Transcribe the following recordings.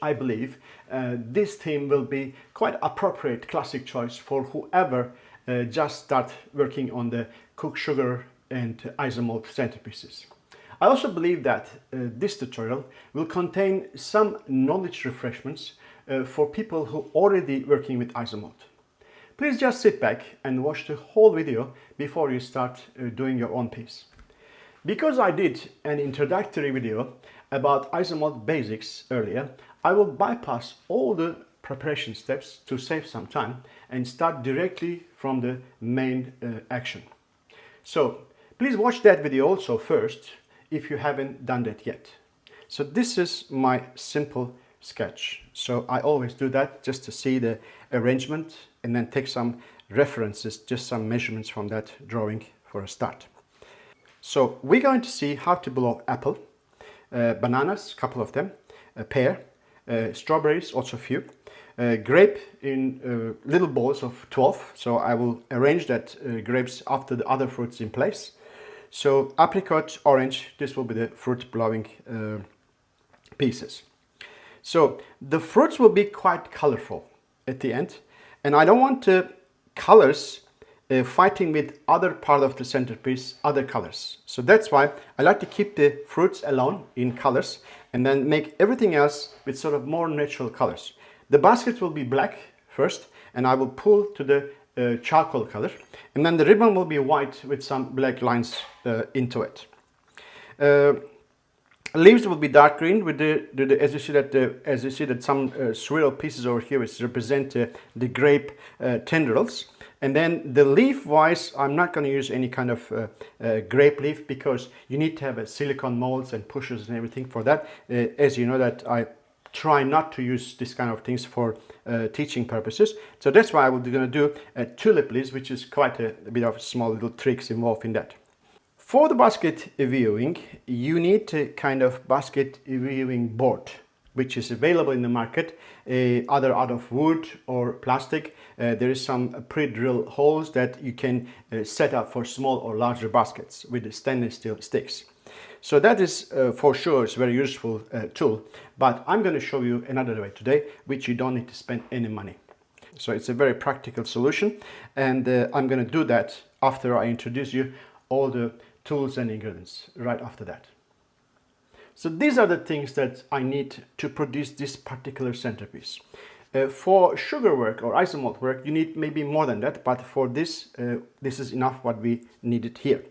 I believe this theme will be quite appropriate classic choice for whoever just start working on the cooked sugar and isomalt centerpieces. I also believe that this tutorial will contain some knowledge refreshments for people who are already working with isomalt. Please just sit back and watch the whole video before you start doing your own piece. Because I did an introductory video about isomalt basics earlier, I will bypass all the preparation steps to save some time and start directly from the main action. So please watch that video also first if you haven't done that yet. So this is my simple sketch. So I always do that just to see the arrangement and then take some references, just some measurements from that drawing for a start. So we're going to see how to blow apple, bananas, a couple of them, a pear, strawberries, also a few, grape in little balls of 12. So I will arrange that grapes after the other fruits in place. So apricot, orange, this will be the fruit blowing pieces. So the fruits will be quite colorful at the end, and I don't want the colors fighting with other part of the centerpiece, other colors. So that's why I like to keep the fruits alone in colors and then make everything else with sort of more natural colors. The basket will be black first, and I will pull to the charcoal color, and then the ribbon will be white with some black lines into it. Leaves will be dark green with as you see that some swirl pieces over here which represent the grape tendrils. And then the leaf wise, I'm not going to use any kind of grape leaf because you need to have a silicone molds and pushers and everything for that. As you know that I try not to use this kind of things for teaching purposes. So that's why I'm going to do tulip leaves, which is quite a bit of small little tricks involved in that. For the basket viewing, you need a kind of basket viewing board, which is available in the market, either out of wood or plastic. There is some pre-drilled holes that you can set up for small or larger baskets with the stainless steel sticks. So that is for sure is a very useful tool, but I'm going to show you another way today, which you don't need to spend any money. So it's a very practical solution, and I'm going to do that after I introduce you all the tools and ingredients right after that. So these are the things that I need to produce this particular centerpiece. For sugar work or isomalt work, you need maybe more than that, but for this, this is enough what we needed here.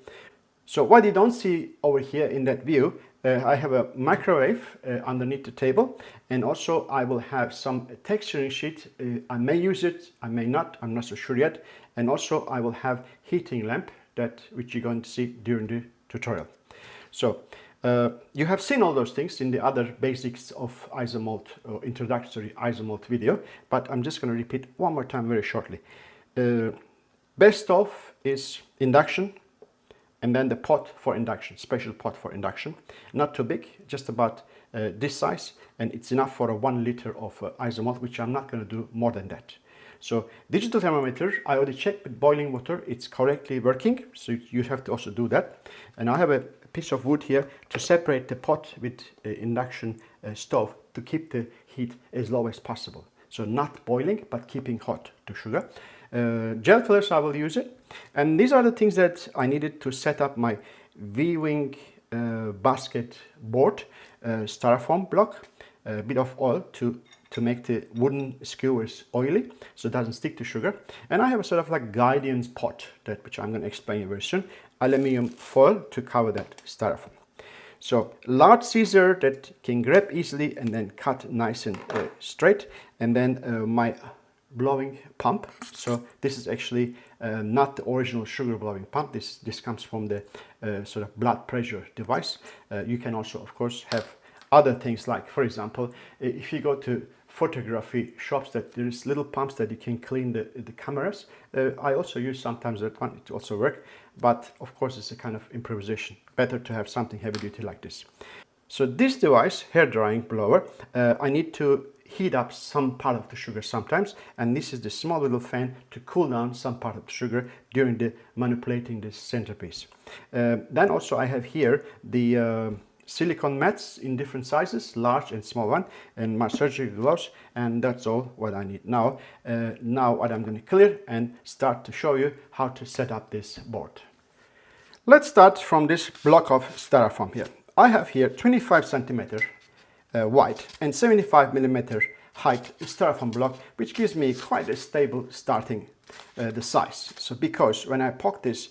So what you don't see over here in that view, I have a microwave underneath the table, and also I will have some texturing sheet. I may use it, I may not, I'm not so sure yet. And also I will have heating lamp, which you're going to see during the tutorial. So you have seen all those things in the other basics of isomalt or introductory isomalt video, but I'm just going to repeat one more time very shortly. Best of is induction, and then the pot for induction, special pot for induction. Not too big, just about this size, and it's enough for a 1 liter of isomalt, which I'm not going to do more than that. So digital thermometer, I already checked with boiling water, it's correctly working, so you have to also do that. And I have a piece of wood here to separate the pot with induction stove to keep the heat as low as possible. So not boiling, but keeping hot the sugar. Gel colors, I will use it. And these are the things that I needed to set up my viewing basket board, styrofoam block, a bit of oil to make the wooden skewers oily so it doesn't stick to sugar. And I have a sort of like guidance pot, which I'm going to explain very soon. Aluminium foil to cover that styrofoam. So large scissor that can grab easily and then cut nice and straight. And then my blowing pump. So this is actually not the original sugar blowing pump. This comes from the sort of blood pressure device. You can also, of course, have other things like, for example, if you go to photography shops, that there's little pumps that you can clean the cameras. I also use sometimes that one to also work, but of course it's a kind of improvisation. Better to have something heavy duty like this. So this device, hair drying blower, I need to heat up some part of the sugar sometimes, and this is the small little fan to cool down some part of the sugar during the manipulating this centerpiece. Then also I have here the silicone mats in different sizes, large and small one, and my surgical gloves, and that's all what I need now. Now what I'm going to clear and start to show you how to set up this board. Let's start from this block of styrofoam here. I have here 25 centimeter wide and 75 millimeter height styrofoam block, which gives me quite a stable starting the size. So because when I poke this,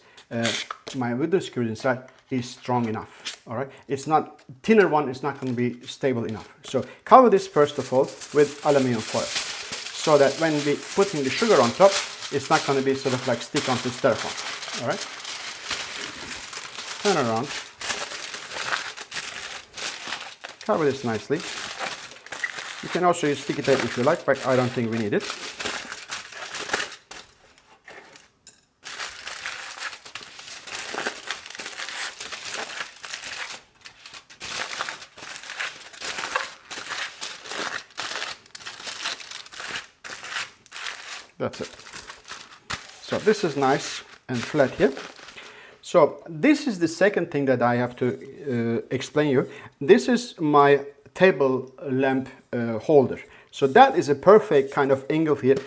my wooden screw inside is strong enough. All right, it's not thinner one, it's not going to be stable enough. So cover this first of all with aluminum foil, so that when we putting the sugar on top, it's not going to be sort of like stick onto styrofoam. All right, turn around, cover this nicely. You can also use sticky tape if you like, but I don't think we need it. That's it. So this is nice and flat here. So this is the second thing that I have to explain you. This is my table lamp holder. So that is a perfect kind of angle here.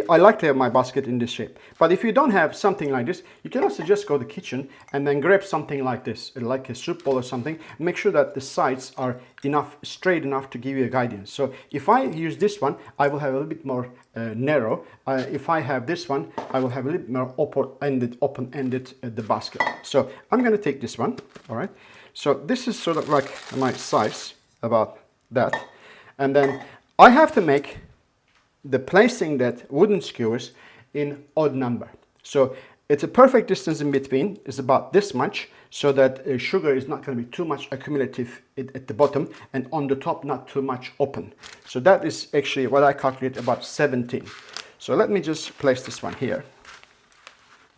I like to have my basket in this shape. But if you don't have something like this, you can also just go to the kitchen and then grab something like this, like a soup bowl or something. Make sure that the sides are enough, straight enough to give you a guidance. So if I use this one, I will have a little bit more narrow. If I have this one, I will have a little bit more open-ended the basket. So I'm going to take this one. All right. So this is sort of like my size, about that. And then I have to make the placing that wooden skewers in odd number. So it's a perfect distance in between, is about this much, so that sugar is not going to be too much accumulative at the bottom, and on the top not too much open. So that is actually what I calculate, about 17. So let me just place this one here,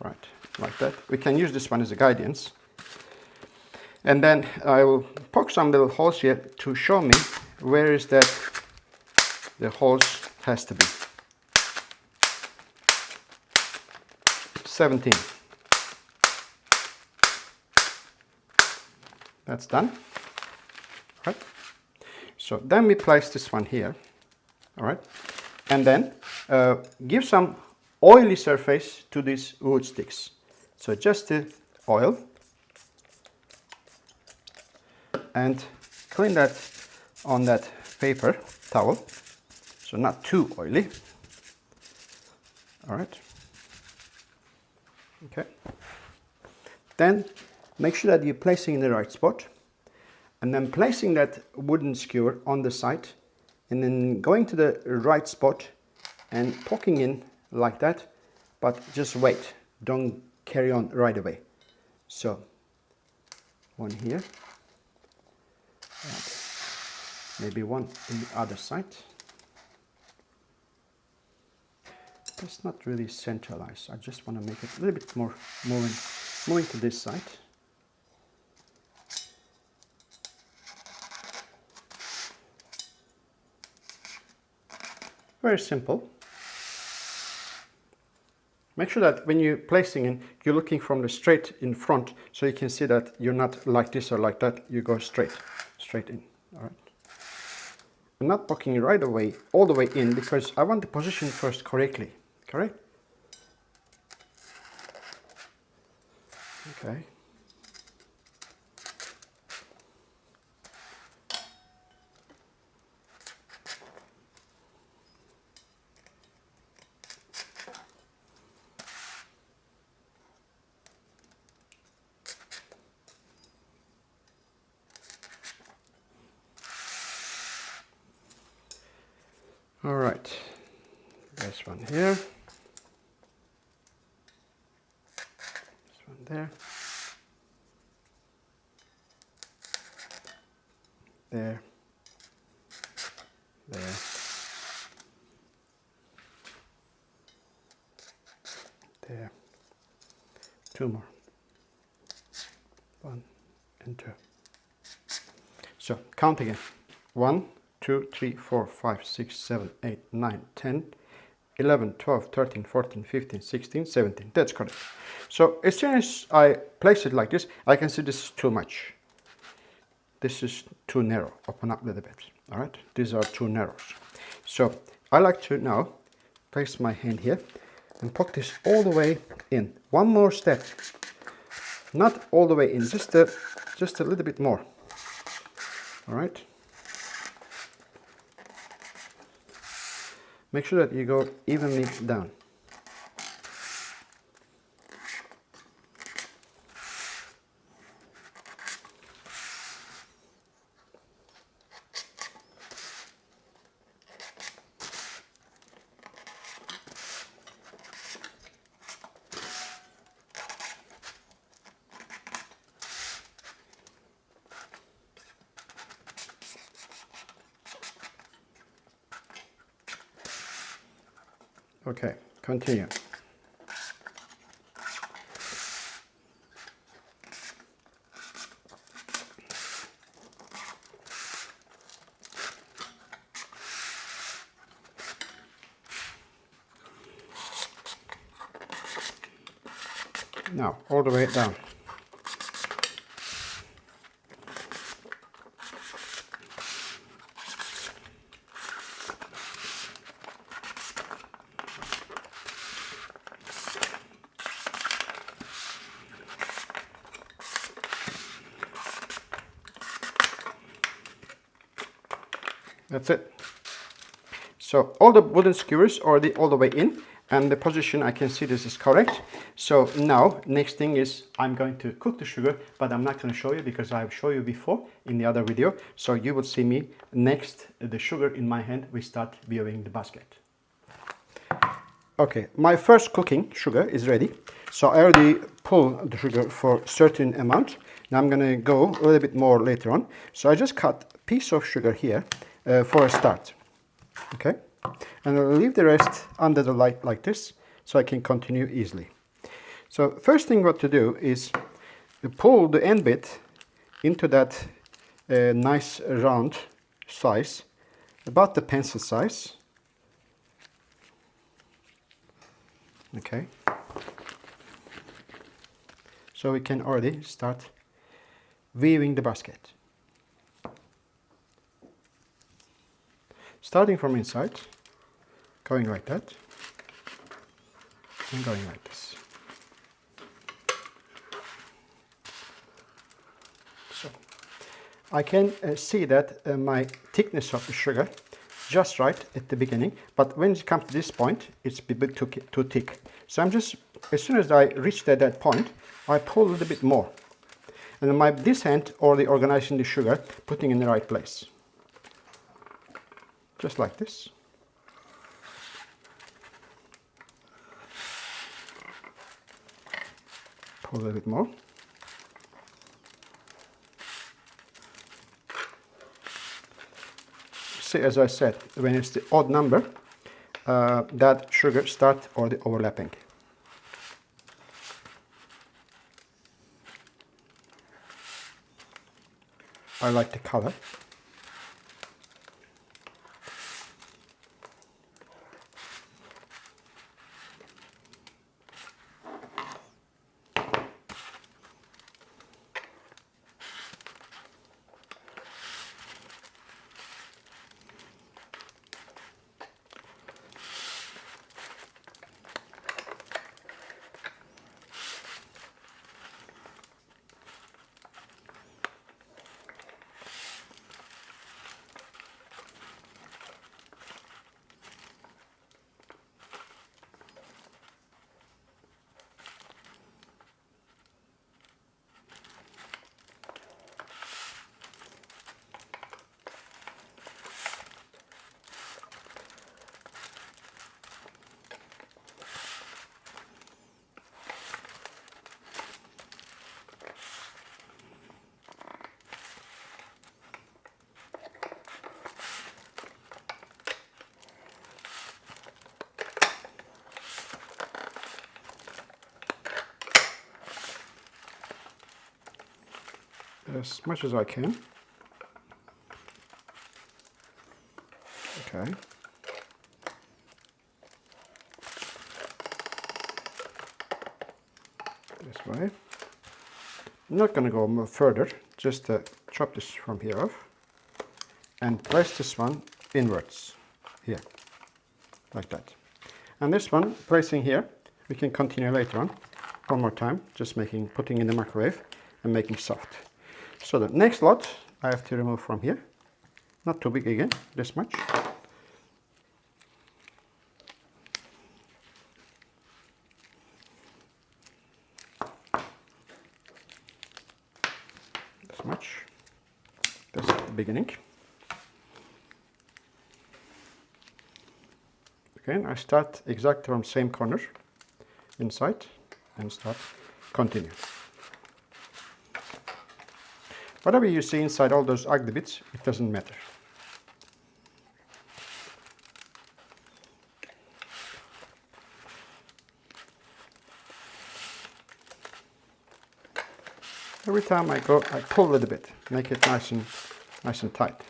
right, like that. We can use this one as a guidance. And then I will poke some little holes here to show me where is that the holes has to be. 17. That's done. All right. So then we place this one here. All right. And then give some oily surface to these wood sticks. So just the oil. And clean that on that paper towel. So not too oily. All right. Okay. Then make sure that you're placing in the right spot, and then placing that wooden skewer on the side, and then going to the right spot and poking in like that, but just wait. Don't carry on right away. So one here, and maybe one in the other side. It's not really centralized. I just want to make it a little bit more moving to this side. Very simple. Make sure that when you're placing in, you're looking from the straight in front, so you can see that you're not like this or like that. You go straight in. All right. I'm not poking right away, all the way in, because I want the position first correctly. Correct? Okay. All right. This one here. There, there, there, two more, 1 and 2. So count again, 1, 2, 3, 4, 5, 6, 7, 8, 9, 10, 11, 12, 13, 14, 15, 16, 17. That's correct. So as soon as I place it like this, I can see this is too much. this is too narrow. Open up a little bit. All right, these are too narrow. So I like to now place my hand here and poke this all the way in. One more step. Not all the way in, just a little bit more. All right. Make sure that you go evenly down. Okay, continue. Now, all the way down. That's it. So all the wooden skewers are all the way in, and the position I can see this is correct. So now next thing is I'm going to cook the sugar, but I'm not going to show you because I've shown you before in the other video. So you will see me next, the sugar in my hand, we start viewing the basket. Okay, my first cooking sugar is ready. So I already pulled the sugar for a certain amount. Now I'm going to go a little bit more later on. So I just cut a piece of sugar here for a start. Okay, and I'll leave the rest under the light like this so I can continue easily. So first thing what to do is pull the end bit into that nice round size, about the pencil size. Okay, so we can already start weaving the basket. Starting from inside, going like that, and going like this. So I can see that my thickness of the sugar just right at the beginning, but when it comes to this point, it's a bit too thick. So I'm just, as soon as I reach that point, I pull a little bit more. And this hand already organizing the sugar, putting in the right place. Just like this. Pull a little bit more. See, as I said, when it's the odd number, that sugar starts already overlapping. I like the color. As much as I can. Okay. This way. I'm not going to go further, just chop this from here off and place this one inwards here, like that. And this one, placing here, we can continue later on. One more time, just putting in the microwave and making soft. So the next lot I have to remove from here. Not too big again, this much. This much. That's the beginning. Again, I start exactly from same corner inside and start continue. Whatever you see inside all those ugly bits, it doesn't matter. Every time I go, I pull a little bit, make it nice and tight.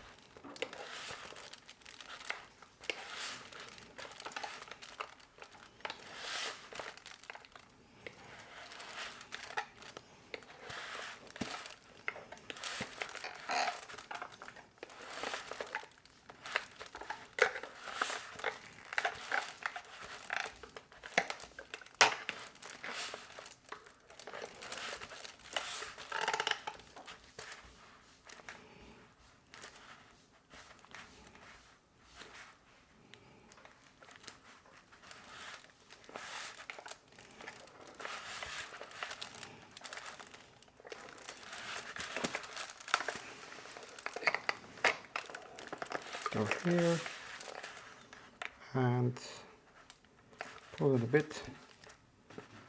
Go here and pull a little bit,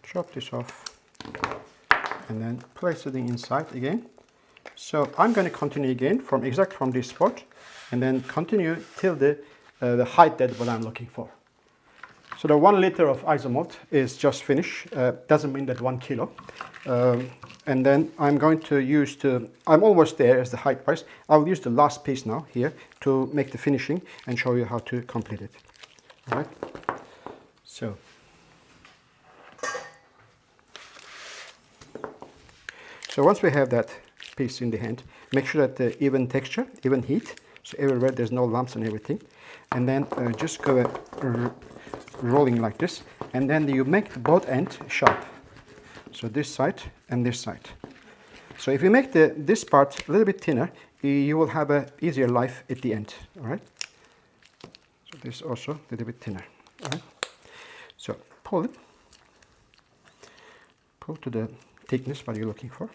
chop this off, and then place it inside again. So I'm going to continue again from this spot, and then continue till the height that what I'm looking for. So the 1 liter of isomalt is just finished. Doesn't mean that 1 kilo. And then I'm going to use I'm almost there as the height wise. I'll use the last piece now here to make the finishing and show you how to complete it. All right. So once we have that piece in the hand, make sure that the even texture, even heat, so everywhere there's no lumps and everything. And then just go rolling like this, and then you make both ends sharp. So this side and this side. So if you make this part a little bit thinner, you will have an easier life at the end. All right. So this also a little bit thinner. All right. So pull it. Pull to the thickness what you're looking for.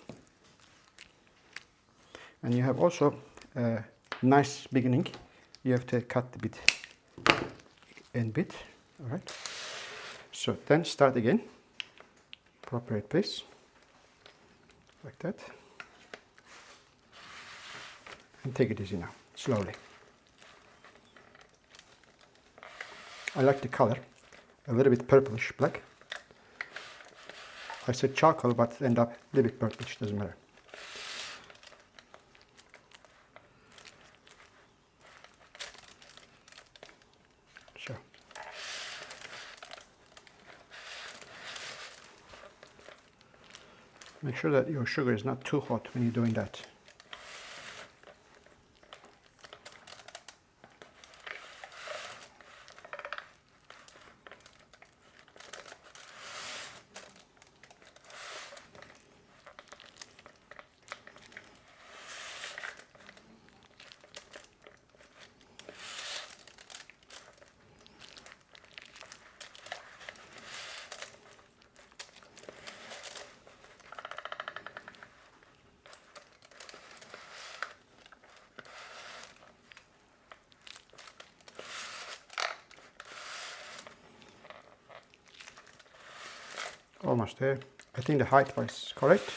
And you have also a nice beginning. You have to cut the bit in bit. All right. So then start again. Appropriate pace, like that, and take it easy now, slowly. I like the color, a little bit purplish black. I said charcoal, but end up a little bit purplish, doesn't matter. So. Make sure that your sugar is not too hot when you're doing that. Almost there. I think the height was correct.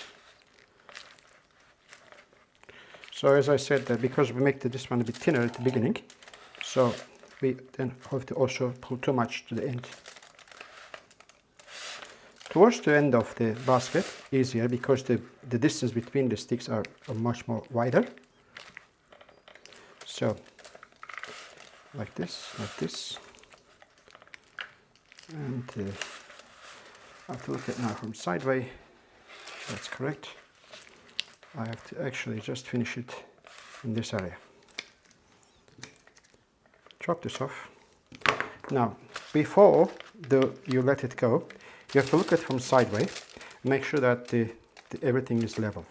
So as I said, because we make this one a bit thinner at the beginning, so we then have to also pull too much to the end. Towards the end of the basket, easier because the distance between the sticks are much more wider. So like this, and I have to look at now from sideways. That's correct. I have to actually just finish it in this area. Chop this off. Now, before you let it go, you have to look at it from sideways. Make sure that everything is level.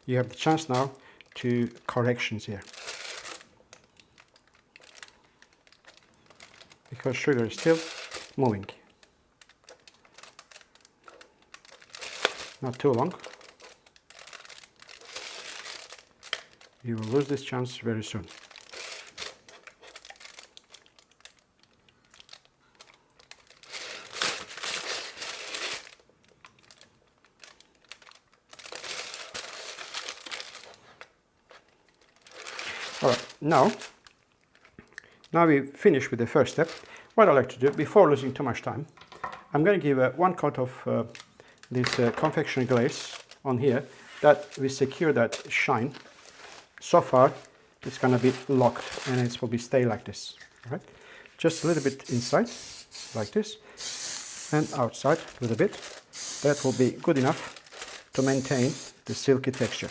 You have the chance now to corrections here. Because sugar is still moving. Not too long. You will lose this chance very soon. Alright, now we finish with the first step. What I like to do, before losing too much time, I'm going to give one coat of this confectionery glaze on here that will secure that shine. So far, it's going to be locked and it will be stay like this. All right, just a little bit inside, like this, and outside a little bit. That will be good enough to maintain the silky texture.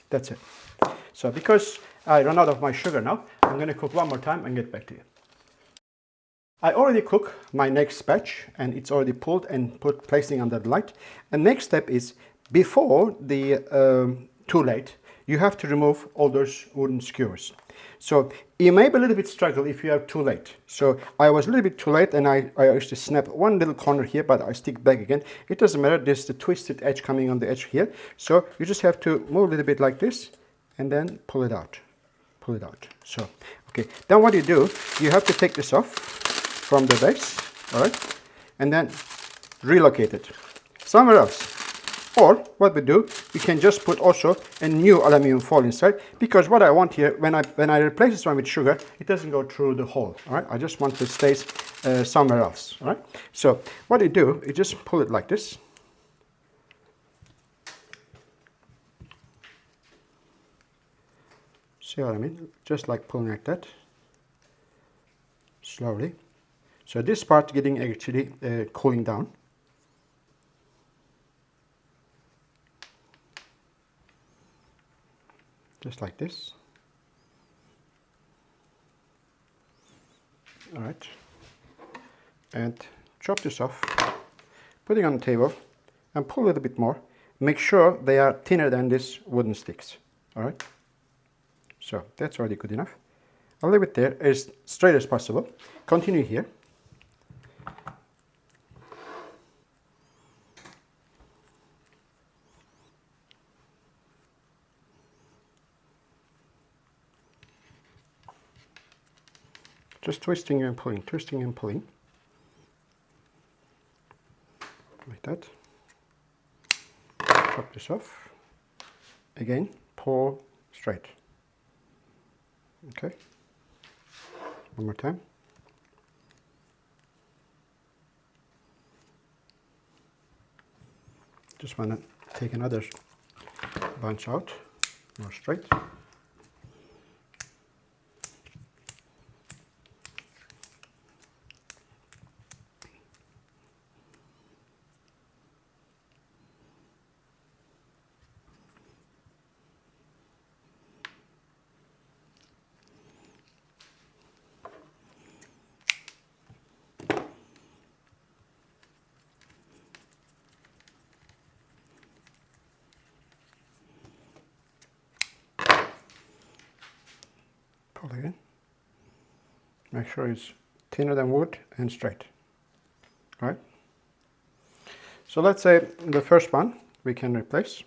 That's it. So because I run out of my sugar now, I'm going to cook one more time and get back to you. I already cooked my next batch and it's already pulled and placing under the light. And next step is, before the too late, you have to remove all those wooden skewers. So you may be a little bit struggle if you are too late. So I was a little bit too late and I used to snap one little corner here, but I stick back again. It doesn't matter, there's the twisted edge coming on the edge here. So you just have to move a little bit like this and then pull it out. Pull it out. So, okay. Then what you do, you have to take this off from the base, all right, and then relocate it somewhere else. Or what we do, we can just put also a new aluminum foil inside, because what I want here, when I replace this one with sugar, it doesn't go through the hole. All right, I just want it stays somewhere else. All right. So what you do, you just pull it like this. See what I mean? Just like pulling like that, slowly. So this part getting actually cooling down. Just like this. All right. And chop this off, put it on the table and pull a little bit more. Make sure they are thinner than these wooden sticks. All right. So that's already good enough. I'll leave it there as straight as possible. Continue here. Just twisting and pulling, twisting and pulling. Like that. Chop this off. Again, pull straight. Okay. One more time. Just want to take another bunch out, more straight. Pull again. Make sure it's thinner than wood and straight. All right. So let's say the first one we can replace.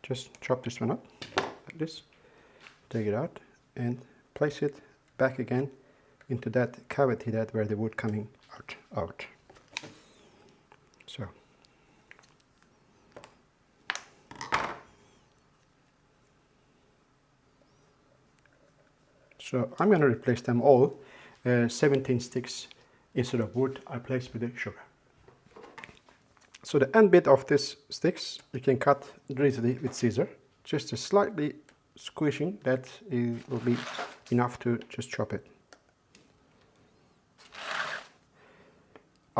Just chop this one up like this. Take it out and place it back again into that cavity that where the wood coming out. So. So I'm going to replace them all, 17 sticks instead of wood, I place with the sugar. So the end bit of this sticks, you can cut easily with scissor, just a slightly squishing, that will be enough to just chop it.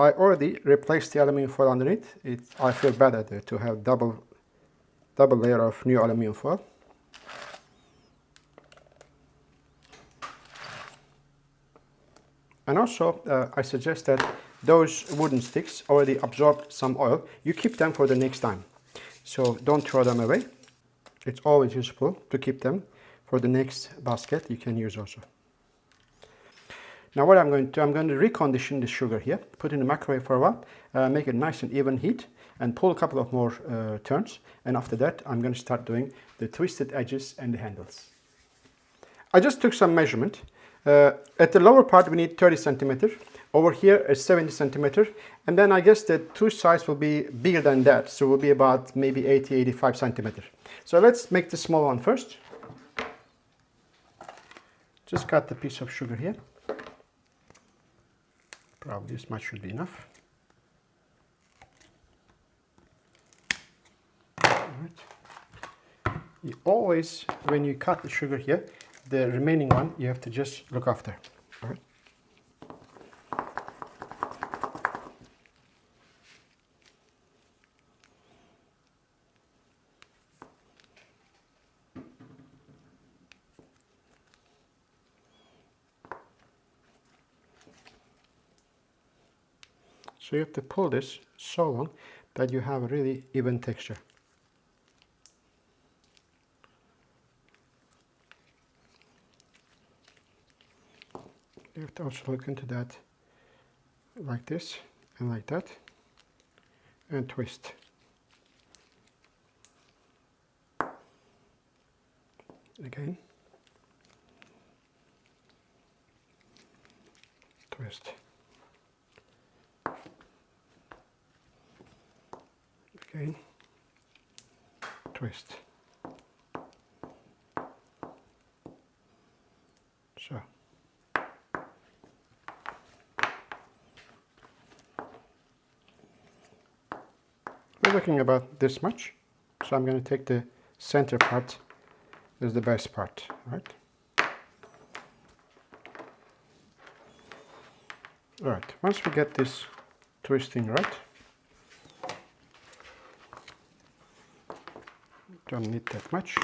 I already replaced the aluminum foil underneath. I feel better there to have double layer of new aluminum foil. And also, I suggest that those wooden sticks already absorbed some oil. You keep them for the next time. So don't throw them away. It's always useful to keep them for the next basket you can use also. Now what I'm going to recondition the sugar here, put in the microwave for a while, make it nice and even heat, and pull a couple of more turns. And after that, I'm going to start doing the twisted edges and the handles. I just took some measurement. At the lower part, we need 30 centimeter. Over here is 70 centimeter. And then I guess the two sides will be bigger than that. So it will be about maybe 80, 85 centimeter. So let's make the small one first. Just cut the piece of sugar here. Probably this much should be enough. All right. You always, when you cut the sugar here, the remaining one you have to just look after. All right. So you have to pull this so long that you have a really even texture. You have to also look into that like this and like that and twist. Again. Twist. Again, twist. So. We're looking about this much. So I'm going to take the center part as the best part, right? All right, once we get this twisting right, don't need that much.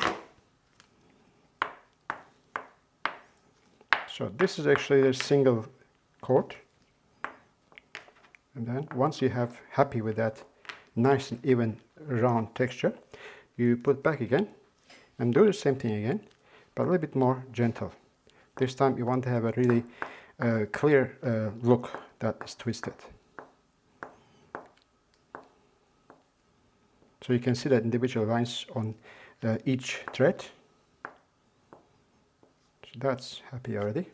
So this is actually a single cord. And then once you have happy with that nice and even round texture, you put back again and do the same thing again, but a little bit more gentle. This time you want to have a really clear look that is twisted. So you can see that individual lines on each thread. So that's happy already.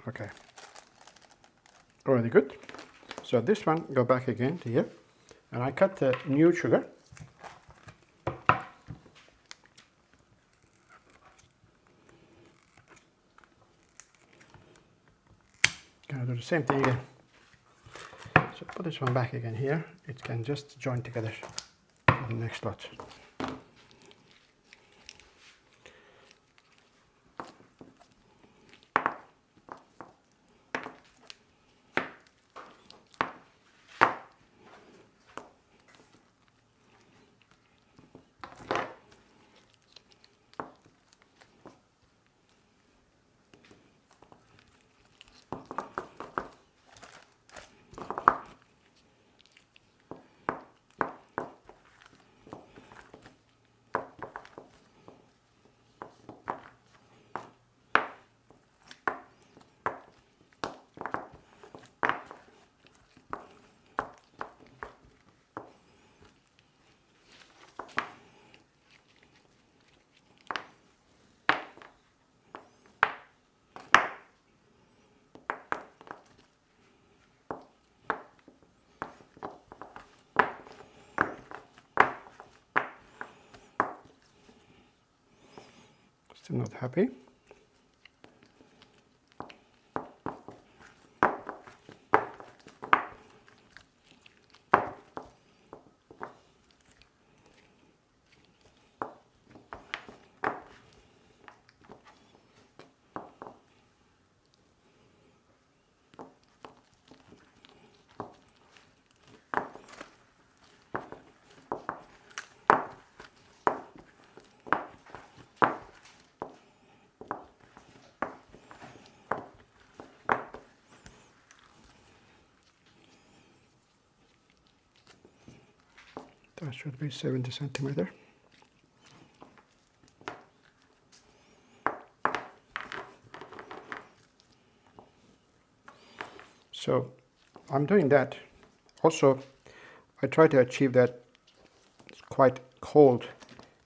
Okay, already good. So this one, go back again to here, and I cut the new sugar. Gonna do the same thing again. So put this one back again here. It can just join together for the next lot. Still not happy. That should be 70 centimeter. So I'm doing that. Also, I try to achieve that quite cold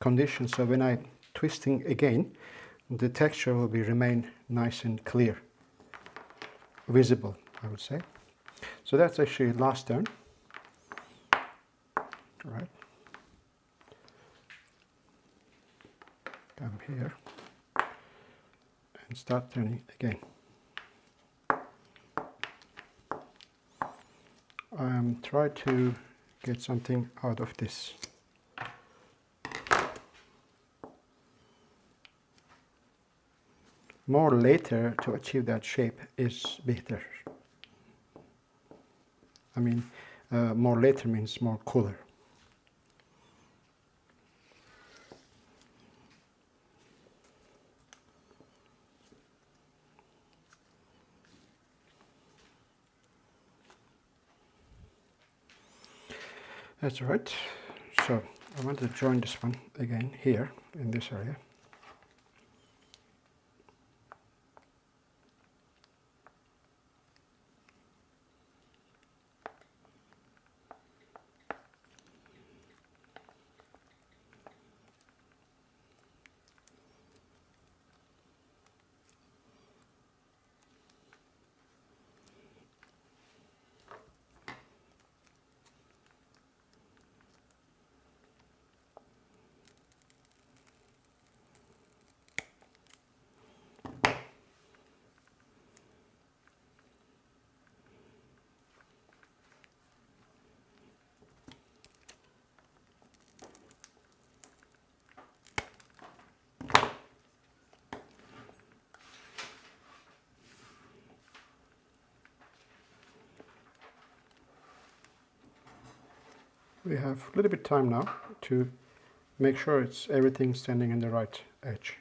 condition, so when I'm twisting again, the texture will remain nice and clear, visible, I would say. So that's actually last turn. All right. Come here and start turning again. Try to get something out of this. More later to achieve that shape is better. I mean, more later means more cooler. That's right. So I want to join this one again here in this area. We have a little bit of time now to make sure it's everything standing in the right edge.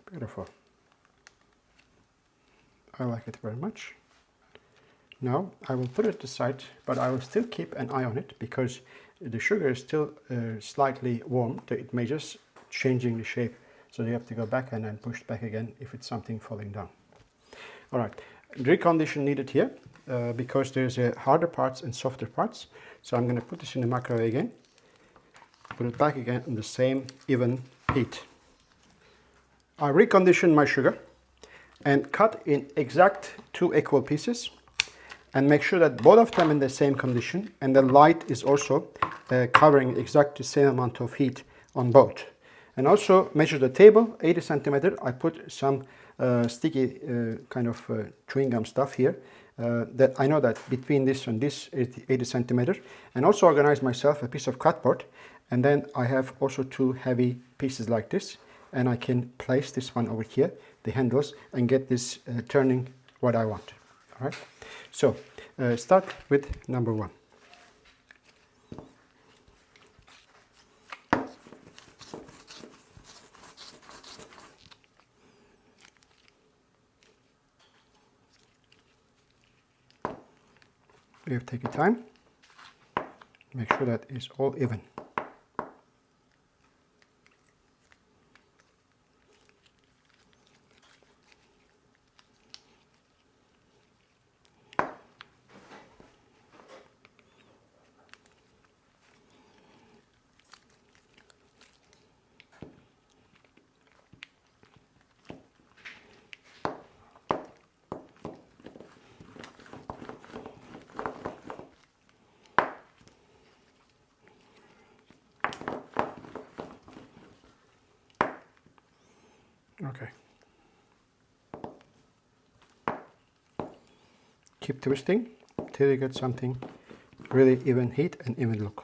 Beautiful. I like it very much. Now I will put it aside, but I will still keep an eye on it because the sugar is still slightly warm. It may just changing the shape, so you have to go back and then push back again if it's something falling down. All right, recondition needed here because there's harder parts and softer parts. So I'm going to put this in the microwave again, put it back again in the same even heat. I recondition my sugar and cut in exact 2 equal pieces and make sure that both of them in the same condition and the light is also covering exactly the same amount of heat on both. And also measure the table, 80 centimeter. I put some sticky kind of chewing gum stuff here that I know that between this and this is 80 centimeter, and also organize myself a piece of cardboard, and then I have also 2 heavy pieces like this, and I can place this one over here, the handles, and get this turning what I want. All right, so start with number 1. You take your time, make sure that it's all even. Okay. Keep twisting till you get something really even heat and even look.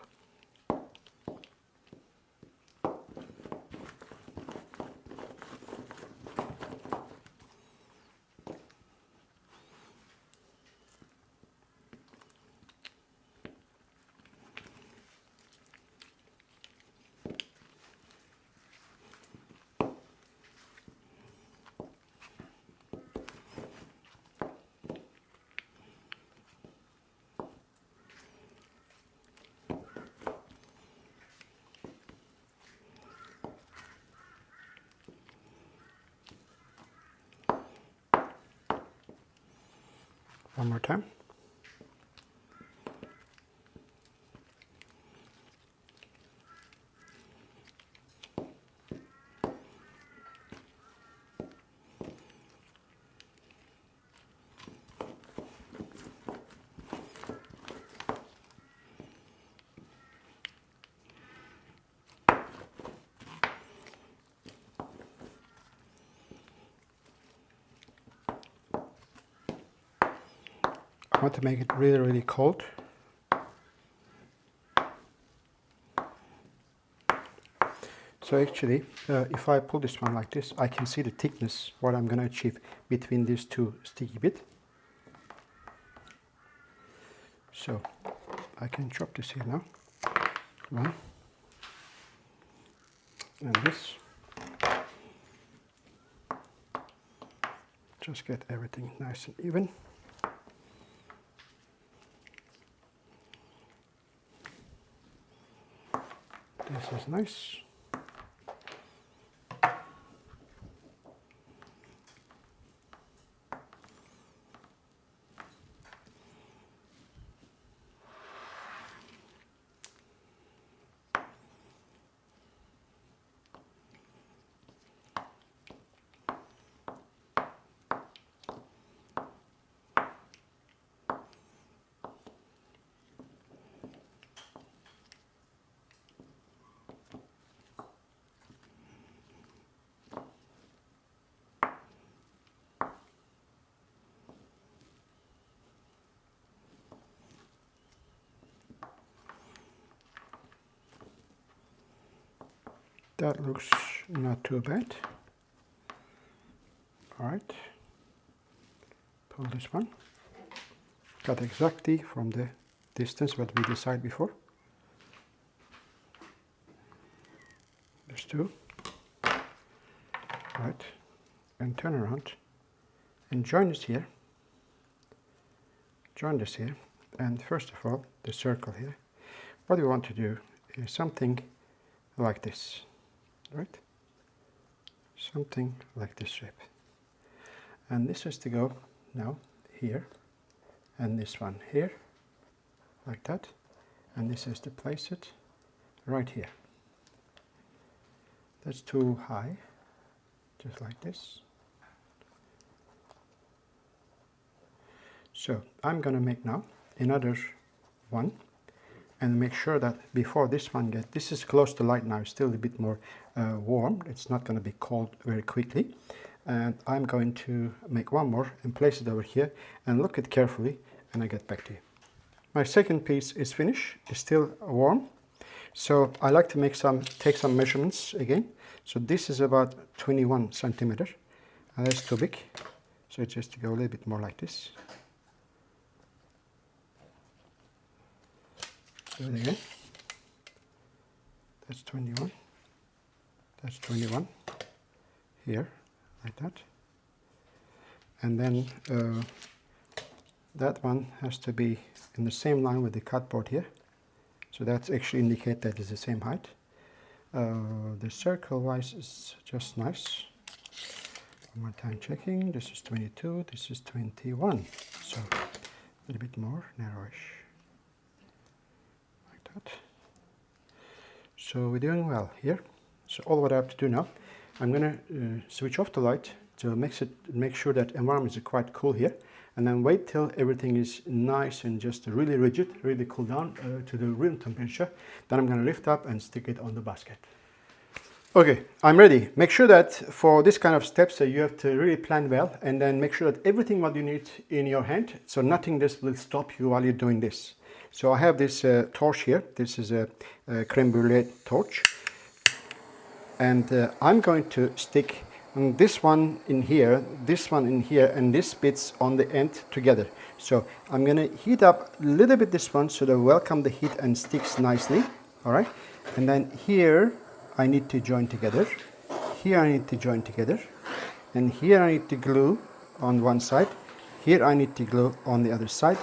One more time. I want to make it really, really cold. So actually, if I pull this one like this, I can see the thickness, what I'm going to achieve between these two sticky bits. So I can chop this here now. One. And this. Just get everything nice and even. This is nice. That looks not too bad. All right, pull this one. Cut exactly from the distance what we decided before. There's two. All right, and turn around and join this here. Join this here, and first of all, the circle here. What we want to do is something like this. Right? Something like this shape. And this has to go now here, and this one here, like that. And this is to place it right here. That's too high, just like this. So I'm going to make now another one. And make sure that before this one gets, this is close to light now, it's still a bit more warm. It's not going to be cold very quickly. And I'm going to make one more and place it over here and look at it carefully, and I get back to you. My second piece is finished. It's still warm. So I like to take some measurements again. So this is about 21 centimeter. And that's too big. So it's just to go a little bit more like this. Do it again. That's 21. That's 21. Here, like that. And then that one has to be in the same line with the cutboard here. So that's actually indicate that it's the same height. The circle wise is just nice. One more time checking. This is 22. This is 21. So a little bit more narrowish. So we're doing well here. So all what I have to do now, I'm going to switch off the light to make sure that environment is quite cool here, and then wait till everything is nice and just really rigid, really cool down to the room temperature. Then I'm going to lift up and stick it on the basket. Okay, I'm ready. Make sure that for this kind of steps you have to really plan well, and then make sure that everything what you need in your hand, so nothing just will stop you while you're doing this. So I have this torch here. This is a creme brulee torch, and I'm going to stick this one in here, this one in here, and this bits on the end together. So I'm going to heat up a little bit this one so that welcome the heat and sticks nicely. All right, and then here I need to join together. Here I need to join together, and here I need to glue on one side. Here I need to glue on the other side.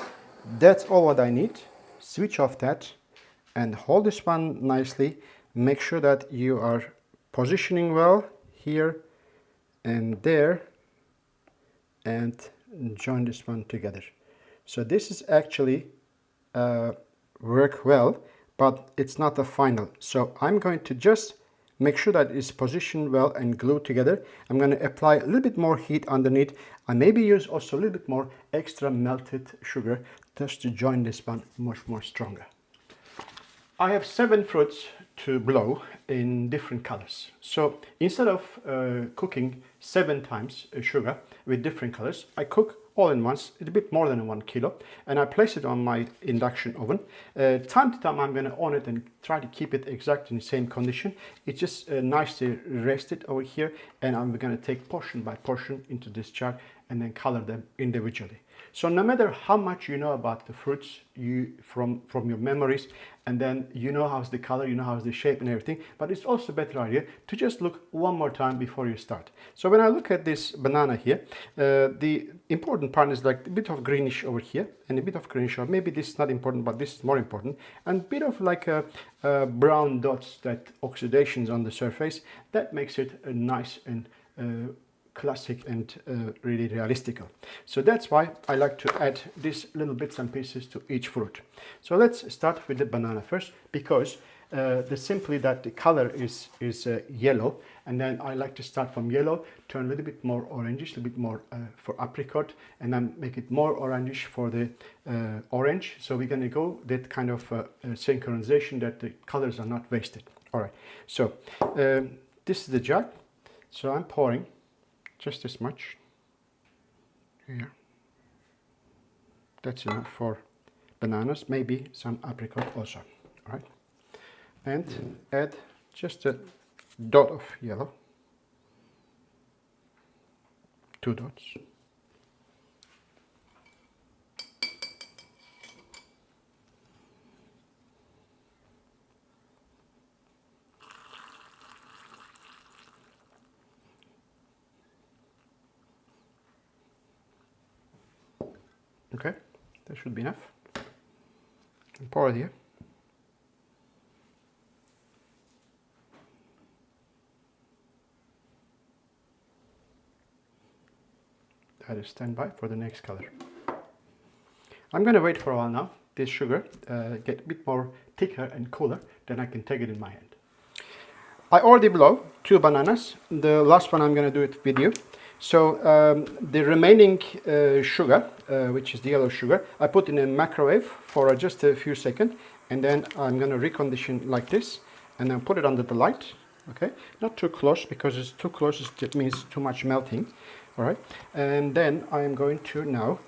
That's all what I need. Switch off that and hold this one nicely. Make sure that you are positioning well here and there, and join this one together. So this is actually work well, but it's not the final. So I'm going to just make sure that it's positioned well and glued together. I'm going to apply a little bit more heat underneath. I maybe use also a little bit more extra melted sugar just to join this one much more stronger. I have 7 fruits to blow in different colors. So instead of cooking 7 times sugar with different colors, I cook all in once. It's a bit more than 1 kilo, and I place it on my induction oven. Time to time I'm going to on it and try to keep it exactly in the same condition. It's just nice to rest it over here, and I'm going to take portion by portion into this jar and then color them individually. So no matter how much you know about the fruits from your memories, and then you know how's the color, you know how's the shape and everything, but it's also a better idea to just look one more time before you start. So when I look at this banana here, the important part is like a bit of greenish over here and a bit of greenish over. Maybe this is not important, but this is more important, and a bit of like a brown dots, that oxidations on the surface, that makes it a nice and classic and really realistic. So that's why I like to add these little bits and pieces to each fruit. So let's start with the banana first, because simply that the color is yellow, and then I like to start from yellow, turn a little bit more orangish, a little bit more for apricot, and then make it more orangish for the orange. So we're going to go that kind of synchronization, that the colors are not wasted. All right, so this is the jug. So I'm pouring just this much here. That's enough for bananas, maybe some apricot also. All right, and add just a dot of yellow, 2 dots. Okay, that should be enough. And pour it here. That is standby for the next color. I'm going to wait for a while now. This sugar get a bit more thicker and cooler, then I can take it in my hand. I already blow 2 bananas. The last one I'm going to do it with you. So the remaining sugar, which is the yellow sugar, I put in a microwave for just a few seconds, and then I'm going to recondition like this, and then put it under the light. Okay, not too close, because it's too close it means too much melting. All right, and then I'm going to now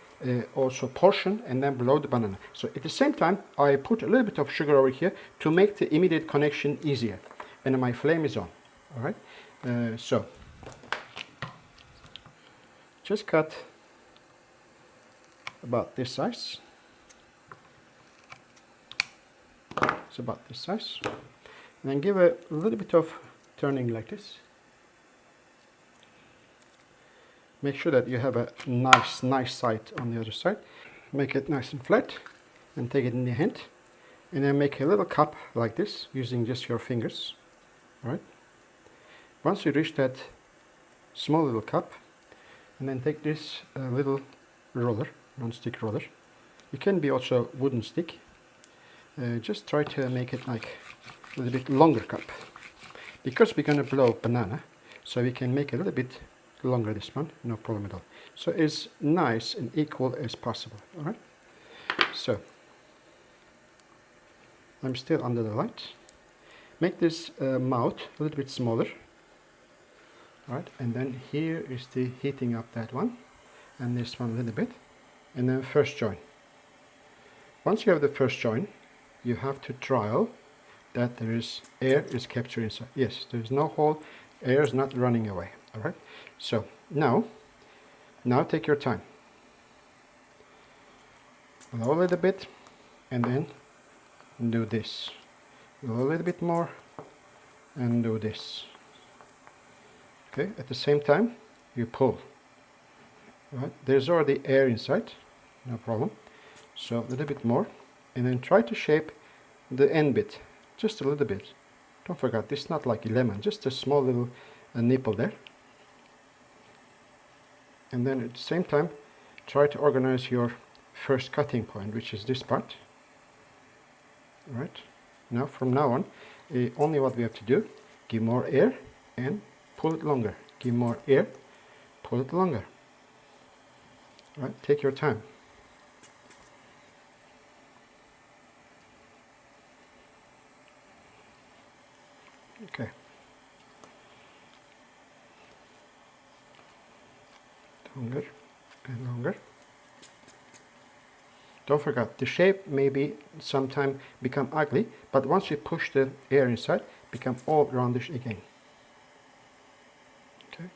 also portion and then blow the banana. So at the same time I put a little bit of sugar over here to make the immediate connection easier, and my flame is on. All right, so just cut about this size. It's about this size, and then give a little bit of turning like this. Make sure that you have a nice side on the other side. Make it nice and flat, and take it in your hand, and then make a little cup like this using just your fingers. All right. Once you reach that small little cup, and then take this little roller, non-stick roller. It can be also wooden stick. Just try to make it like a little bit longer cup, because we're going to blow banana, so we can make a little bit longer this one, no problem at all. So it's nice and equal as possible. All right. So I'm still under the light. make this mouth a little bit smaller. Right, and then here is the heating up that one, and this one a little bit, and then first join. Once you have the first join, you have to trial that there is air is captured inside. Yes, there is no hole, air is not running away. All right, so now take your time. Blow a little bit, and then do this. Blow a little bit more, and do this. Okay, at the same time, you pull. Right, there's already air inside, no problem. So a little bit more, and then try to shape the end bit, just a little bit. Don't forget, this is not like a lemon, just a small little nipple there. And then at the same time, try to organize your first cutting point, which is this part. Right, now from now on, only what we have to do, give more air and pull it longer. Give more air, pull it longer. Right, take your time. Okay. Longer and longer. Don't forget, the shape maybe sometime become ugly, but once you push the air inside, become all roundish again. Okay.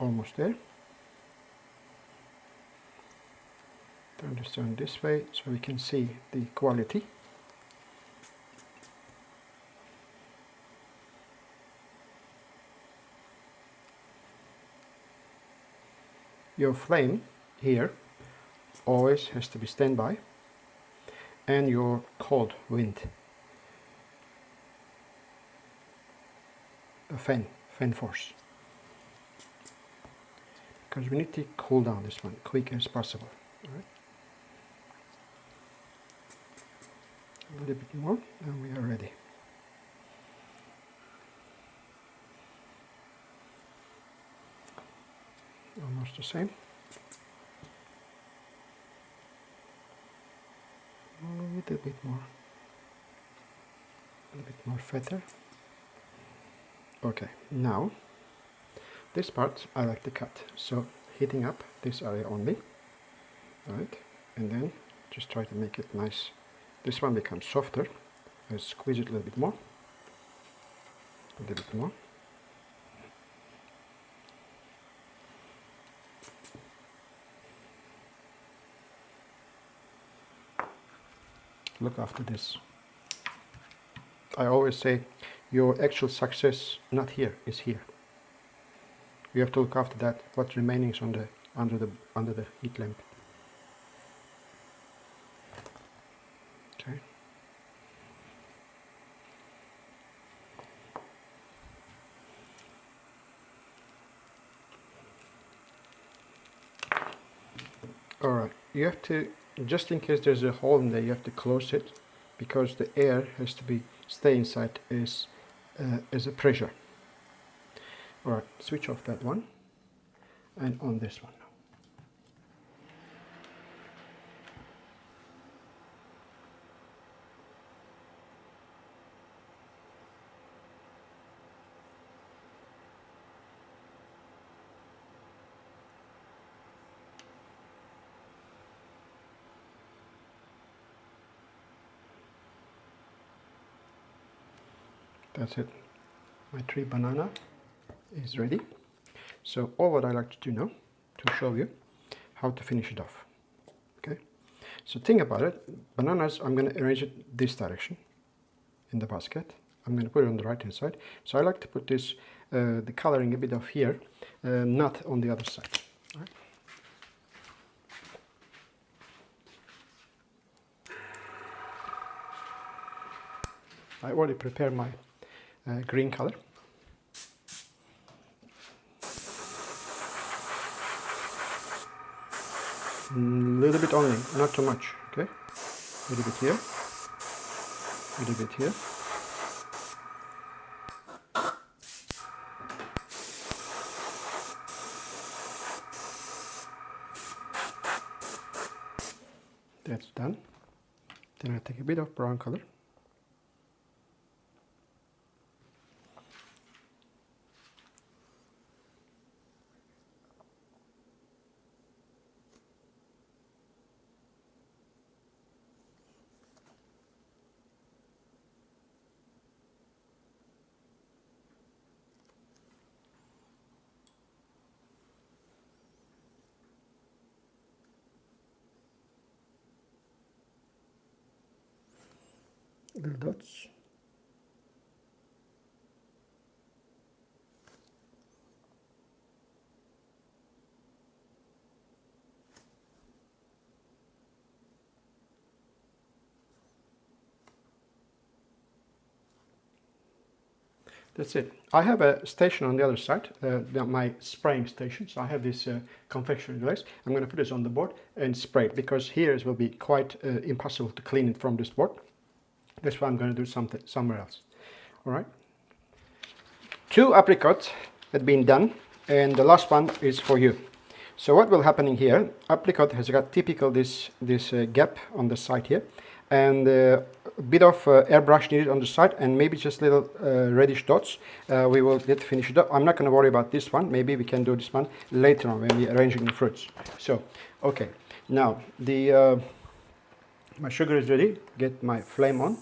Almost there. Turn this down this way so we can see the quality. Your flame here always has to be standby, and your cold wind, a fan force, because we need to cool down this one quick as possible. All right. A little bit more and we are ready. Almost the same. A little bit more fatter. Okay, now this part I like to cut, so heating up this area only, right, and then just try to make it nice. This one becomes softer. I squeeze it a little bit more, a little bit more. Look after this. I always say your actual success not here, is here. You have to look after that, what remaining is on the under the heat lamp. Okay. Alright, you have to, just in case there's a hole in there, you have to close it, because the air has to be stay inside as a pressure. Alright, switch off that one and on this one. That's it. My tree banana is ready. So all what I like to do now, to show you how to finish it off. Okay. So think about it. Bananas, I'm going to arrange it this direction in the basket. I'm going to put it on the right hand side. So I like to put this, the coloring a bit of here, not on the other side. All right. I already prepared my green color. Little bit only, not too much. Okay, little bit here, little bit here. That's done. Then I take a bit of brown color. Little dots. That's it. I have a station on the other side, my spraying station. So I have this confectionery glaze. I'm going to put this on the board and spray it, because here it will be quite impossible to clean it from this board. That's why I'm going to do something somewhere else. All right. 2 apricots have been done, and the last one is for you. So what will happen in here? Apricot has got typical this gap on the side here, and a bit of airbrush needed on the side, and maybe just little reddish dots. We will get finished up. I'm not going to worry about this one. Maybe we can do this one later on when we're arranging the fruits. So, okay. Now the my sugar is ready. Get my flame on.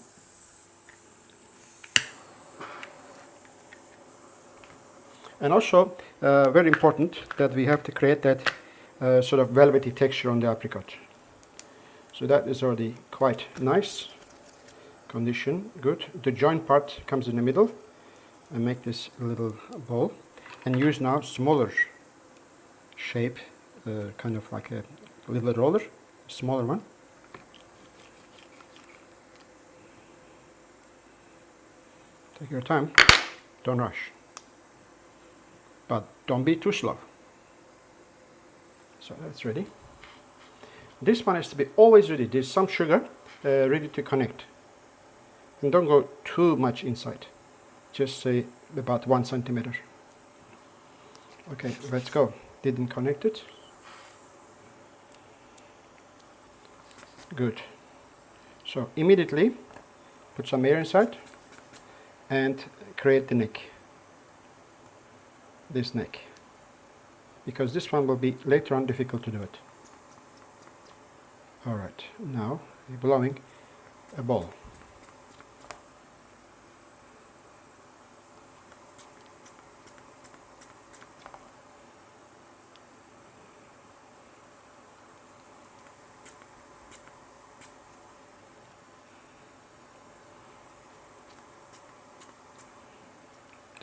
And also, very important that we have to create that sort of velvety texture on the apricot. So that is already quite nice condition, good. The joint part comes in the middle, and make this little ball, and use now smaller shape, kind of like a little roller, smaller one. Take your time, don't rush. But don't be too slow. So that's ready. This one has to be always ready. There's some sugar ready to connect. And don't go too much inside. Just say about 1 centimeter. Okay, let's go. Didn't connect it. Good. So immediately put some air inside and create the neck. This neck, because this one will be later on difficult to do it. Alright, now we're blowing a ball.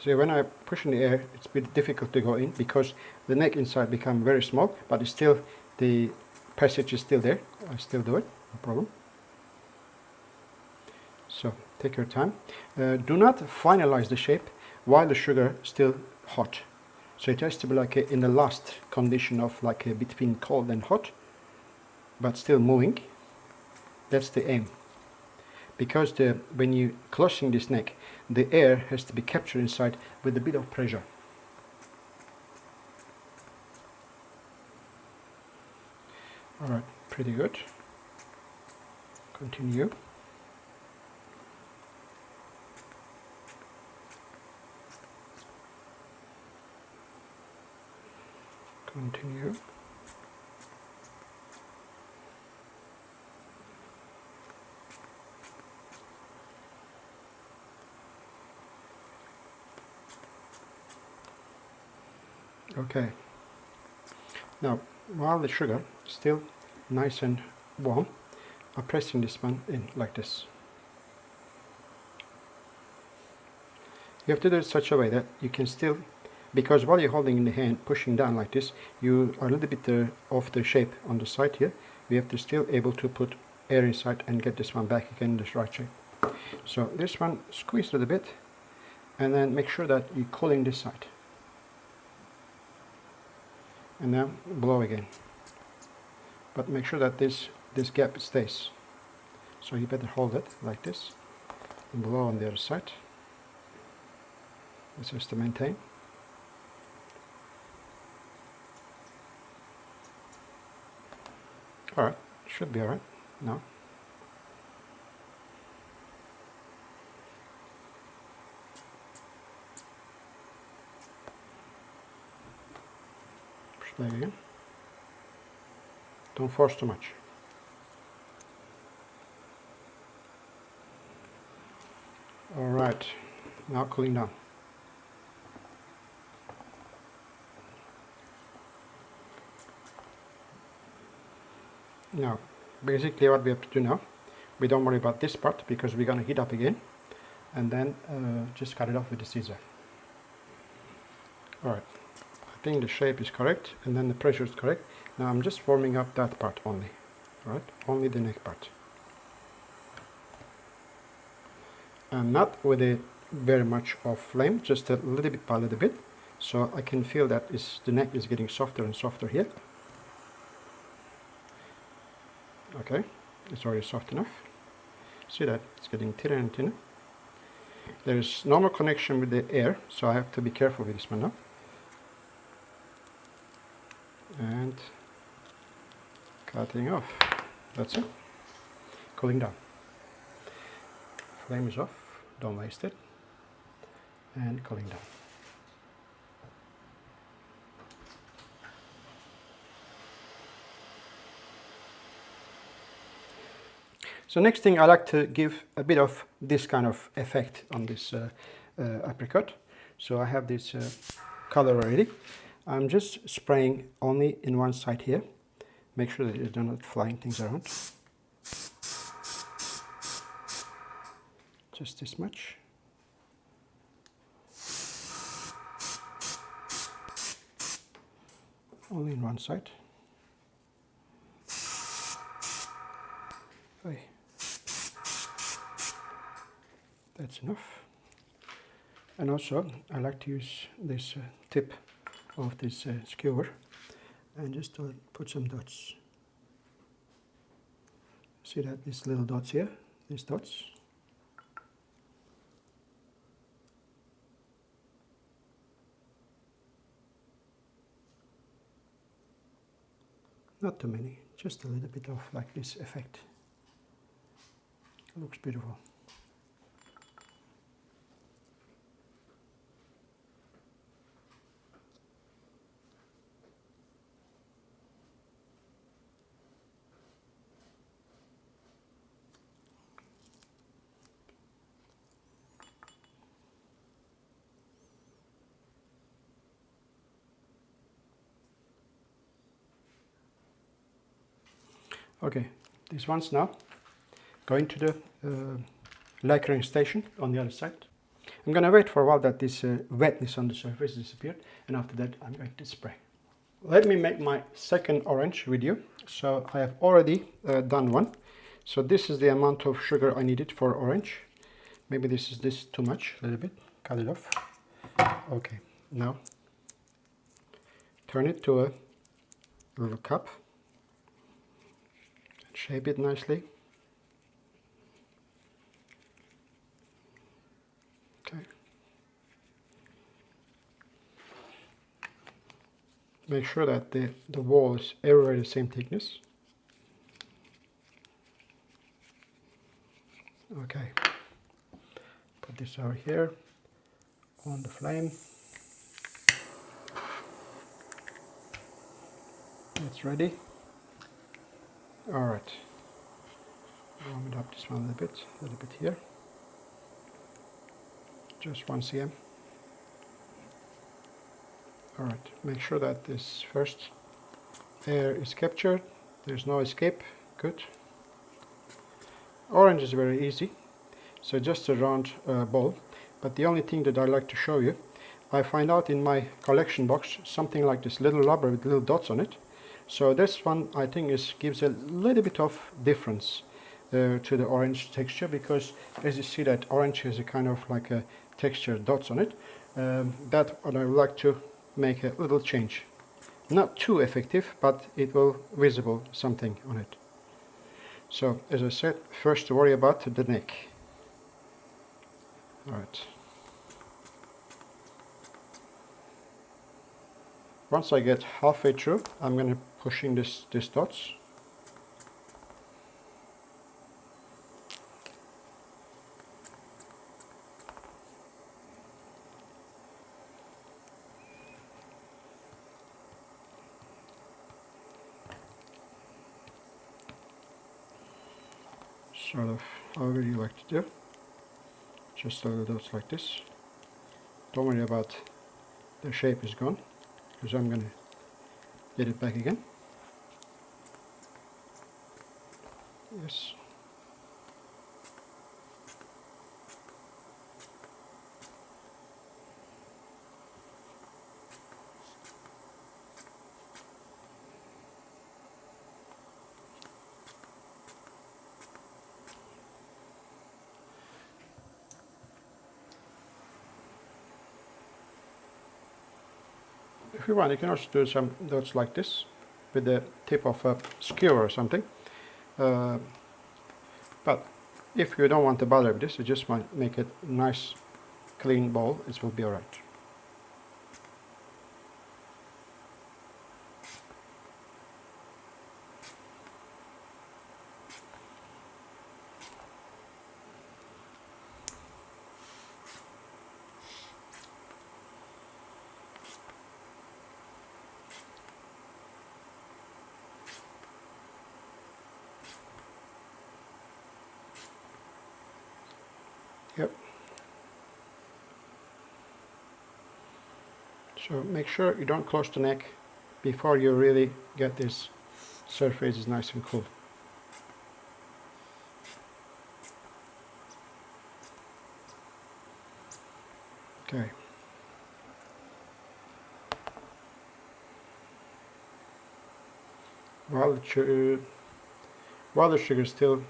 So when I push in the air, it's a bit difficult to go in, because the neck inside becomes very small, but it's still, the passage is still there. I still do it, no problem. So take your time. Do not finalize the shape while the sugar is still hot. So it has to be like in the last condition of like between cold and hot, but still moving. That's the aim. Because when you closing this neck, the air has to be captured inside with a bit of pressure. Alright, pretty good. Continue. Continue. Okay. Now, while the sugar is still nice and warm, I'm pressing this one in like this. You have to do it such a way that you can still, because while you're holding in the hand, pushing down like this, you are a little bit off the shape on the side here. We have to still able to put air inside and get this one back again in the right shape. So this one, squeeze a little bit, and then make sure that you're cooling this side. And now blow again, but make sure that this gap stays. So you better hold it like this and blow on the other side. This is to maintain. Alright, should be alright. No. Play again. Don't force too much. All right, now cooling down. Now, basically what we have to do now, we don't worry about this part because we're gonna heat up again, and then just cut it off with the scissor. All right, I think the shape is correct, and then the pressure is correct. Now I'm just warming up that part only, all right? Only the neck part. And not with a very much of flame, just a little bit by little bit, so I can feel that the neck is getting softer and softer here. Okay, it's already soft enough. See that it's getting thinner and thinner. There is no more connection with the air, so I have to be careful with this one now. And cutting off. That's it. Cooling down. Flame is off. Don't waste it. And cooling down. So next thing, I like to give a bit of this kind of effect on this apricot. So I have this color already. I'm just spraying only in one side here. Make sure that you're not flying things around. Just this much. Only in one side. Okay. That's enough. And also, I like to use this tip of this skewer and just to put some dots. See that these little dots here, these dots. Not too many, just a little bit of like this effect. It looks beautiful. Okay, this one's now going to the lacquering station on the other side. I'm going to wait for a while that this wetness on the surface disappeared, and after that I'm going to spray. Let me make my second orange with you. So I have already done one. So this is the amount of sugar I needed for orange. Maybe this is too much, a little bit. Cut it off. Okay, now turn it to a little cup. Shape it nicely. Okay. Make sure that the wall is everywhere the same thickness. Okay. Put this over here on the flame. It's ready. All right. Warm it up this one a little bit here. Just 1 cm. All right. Make sure that this first air is captured. There's no escape. Good. Orange is very easy. So just a round ball. But the only thing that I like to show you, I find out in my collection box something like this little rubber with little dots on it. So this one I think gives a little bit of difference to the orange texture, because as you see that orange has a kind of like a texture dots on it. That one I would like to make a little change. Not too effective, but it will visible something on it. So as I said, first to worry about the neck. Alright. Once I get halfway through, I'm going to pushing this dots. sort of however you like to do. Just little dots like this. Don't worry about the shape is gone, because I'm going to get it back again. Yes. If you want, you can also do some dots like this with the tip of a skewer or something. But if you don't want to bother with this, you just want to make it nice, clean bowl, it will be alright. Yep. So make sure you don't close the neck before you really get this surface is nice and cool. Okay. While the sugar is still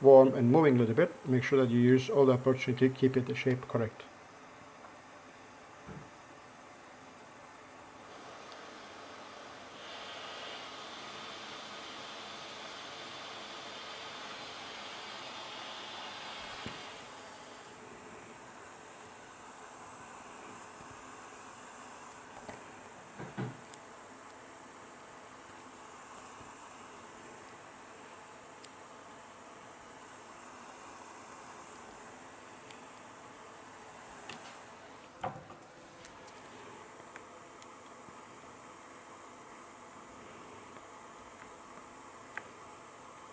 warm and moving a little bit, make sure that you use all the opportunity to keep it the shape correct.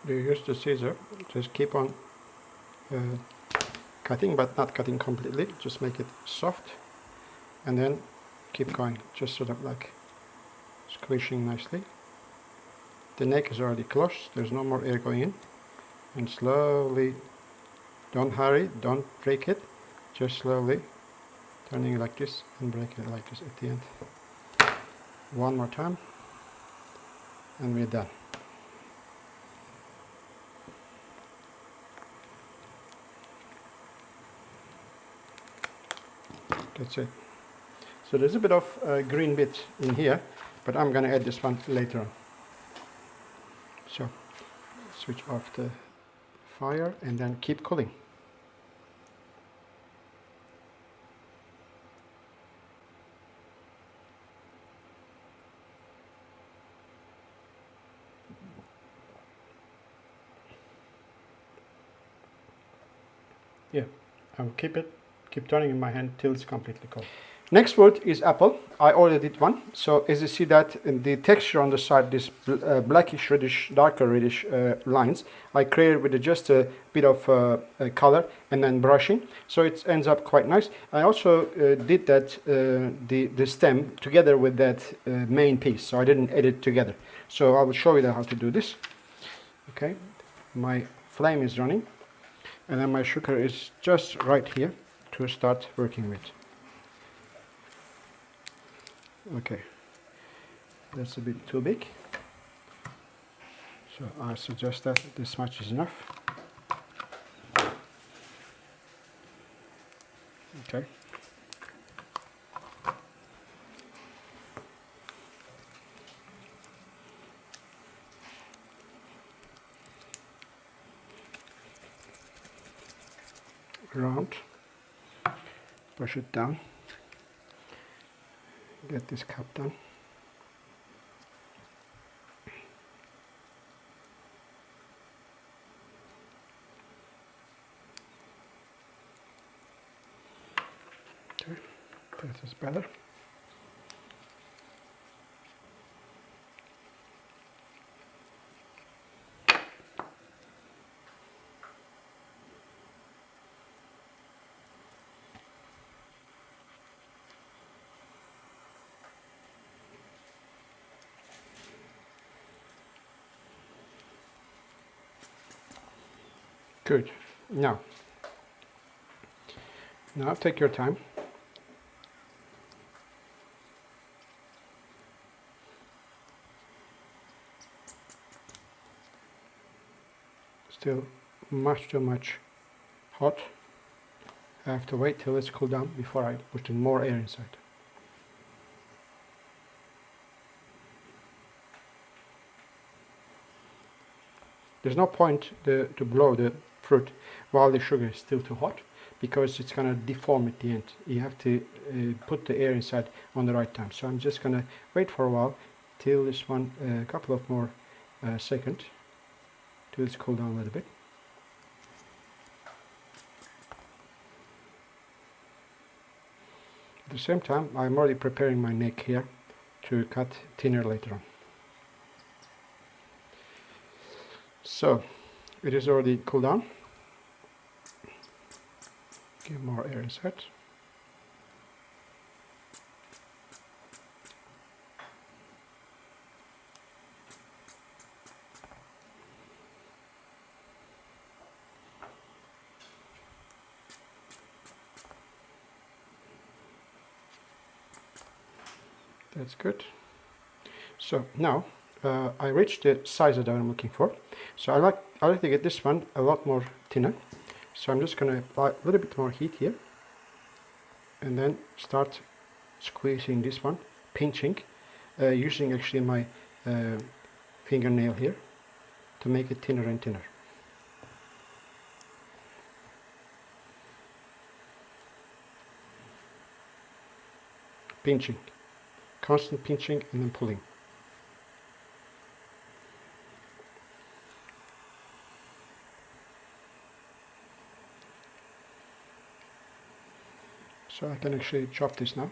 You use the scissor, just keep on cutting, but not cutting completely, just make it soft, and then keep going, just sort of like squishing nicely. The neck is already closed, there's no more air going in, and slowly, don't hurry, don't break it, just slowly turning it like this and break it like this at the end. One more time, and we're done. That's it. So there's a bit of green bit in here, but I'm going to add this one later on. So switch off the fire and then keep cooling. Yeah, I'll keep turning in my hand till it's completely cold. Next fruit is apple. I already did one. So as you see that in the texture on the side, this blackish, reddish, darker reddish lines, I created with just a bit of color and then brushing. So it ends up quite nice. I also did that, the stem together with that main piece. So I didn't edit together. So I will show you how to do this. Okay, my flame is running. And then my sugar is just right here to start working with. Okay, that's a bit too big. So I suggest that this much is enough. Okay. Round, push it down, get this cup done. Okay, that is better. Good. Now take your time. Still much too much hot. I have to wait till it's cooled down before I put in more air inside. There's no point to blow the fruit while the sugar is still too hot, because it's going to deform at the end. You have to put the air inside on the right time. So I'm just going to wait for a while till this one, a couple of more seconds, till it's cooled down a little bit. At the same time, I'm already preparing my neck here to cut thinner later on. So it is already cooled down. Give more air inside. That's good. So now I reached the size that I'm looking for. So I like to get this one a lot more thinner. So I'm just going to apply a little bit more heat here, and then start squeezing this one, pinching, using actually my fingernail here to make it thinner and thinner. Pinching, constant pinching and then pulling. So I can actually chop this now.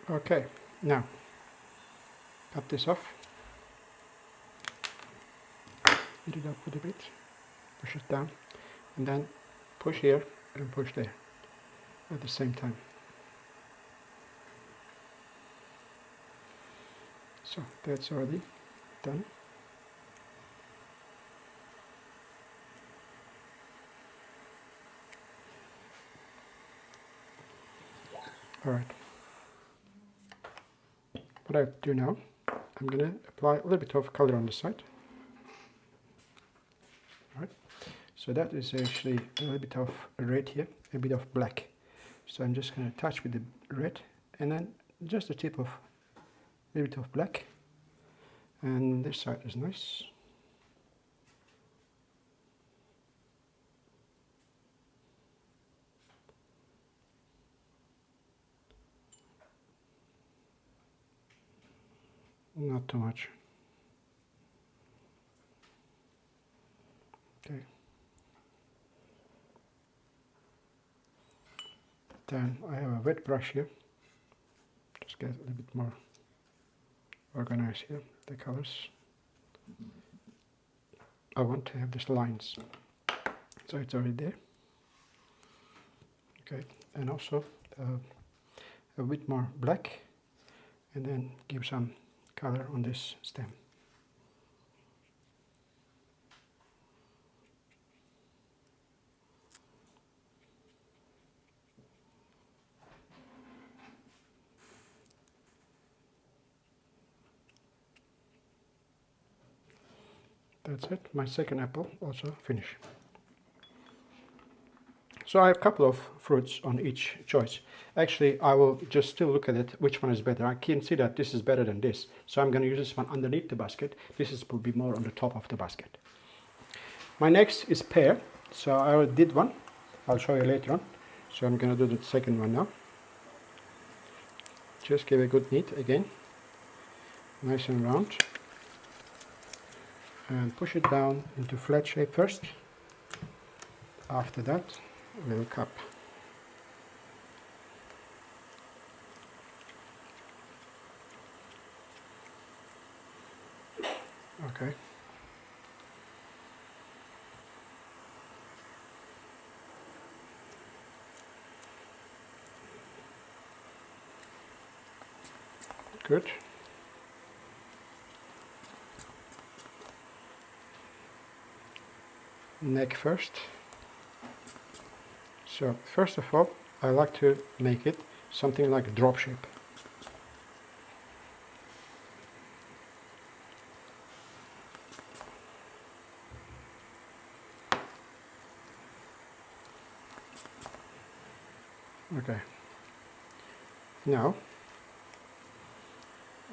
Okay, now cut this off, heat it up a little bit, push it down, and then push here and push there at the same time. So that's already done. All right. What I do now, I'm going to apply a little bit of color on the side. All right. So that is actually a little bit of red here, a bit of black. So I'm just going to touch with the red, and then just a tip of a little bit of black. And this side is nice. Not too much. Okay. Then I have a wet brush here. Just get a little bit more organized here, the colors. I want to have these lines. So it's already there. Okay, and also a bit more black, and then give some color on this stem. That's it. My second apple also finished. So I have a couple of fruits on each choice. Actually, I will just still look at it, which one is better. I can see that this is better than this. So I'm going to use this one underneath the basket. Will be more on the top of the basket. My next is pear. So I already did one. I'll show you later on. So I'm going to do the second one now. Just give a good knead again. Nice and round. And push it down into flat shape first. After that, a little cup. Okay. Good. Neck first. So first of all, I like to make it something like a drop shape. Okay. Now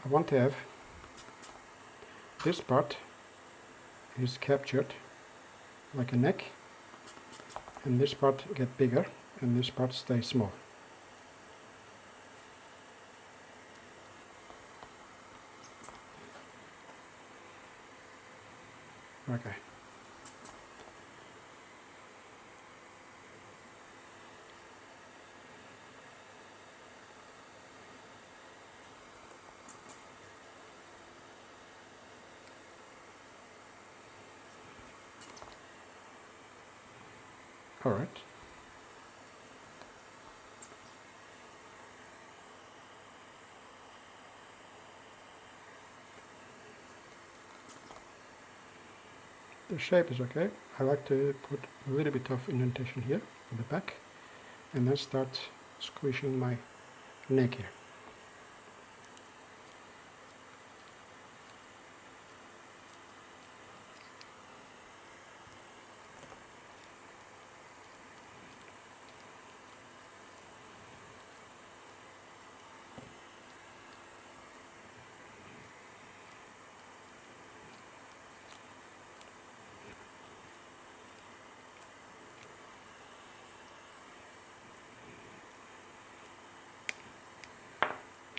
I want to have this part is captured like a neck, and this part get bigger and this part stays small. Okay. All right. The shape is okay. I like to put a little bit of indentation here in the back and then start squishing my neck here.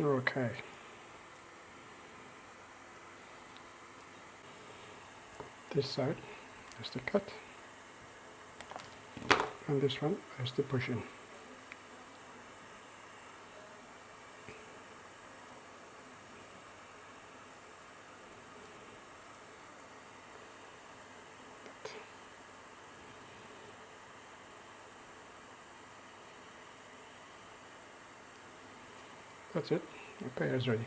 Okay. This side is the cut, and this one is the push in. That's it. The pear is ready.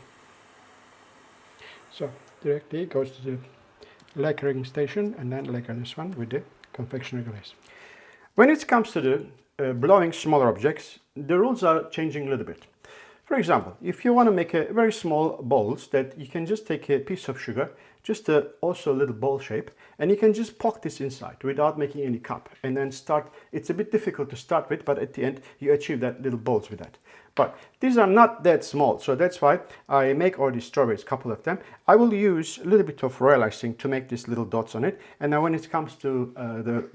So directly goes to the lacquering station and then lacquer this one with the confectionery glaze. When it comes to the blowing smaller objects, the rules are changing a little bit. For example, if you want to make a very small bowls, that you can just take a piece of sugar, just also a little bowl shape, and you can just poke this inside without making any cup and then start. It's a bit difficult to start with, but at the end you achieve that little bowls with that. But these are not that small, so that's why I make all these strawberries, a couple of them. I will use a little bit of royal icing to make these little dots on it. And now when it comes to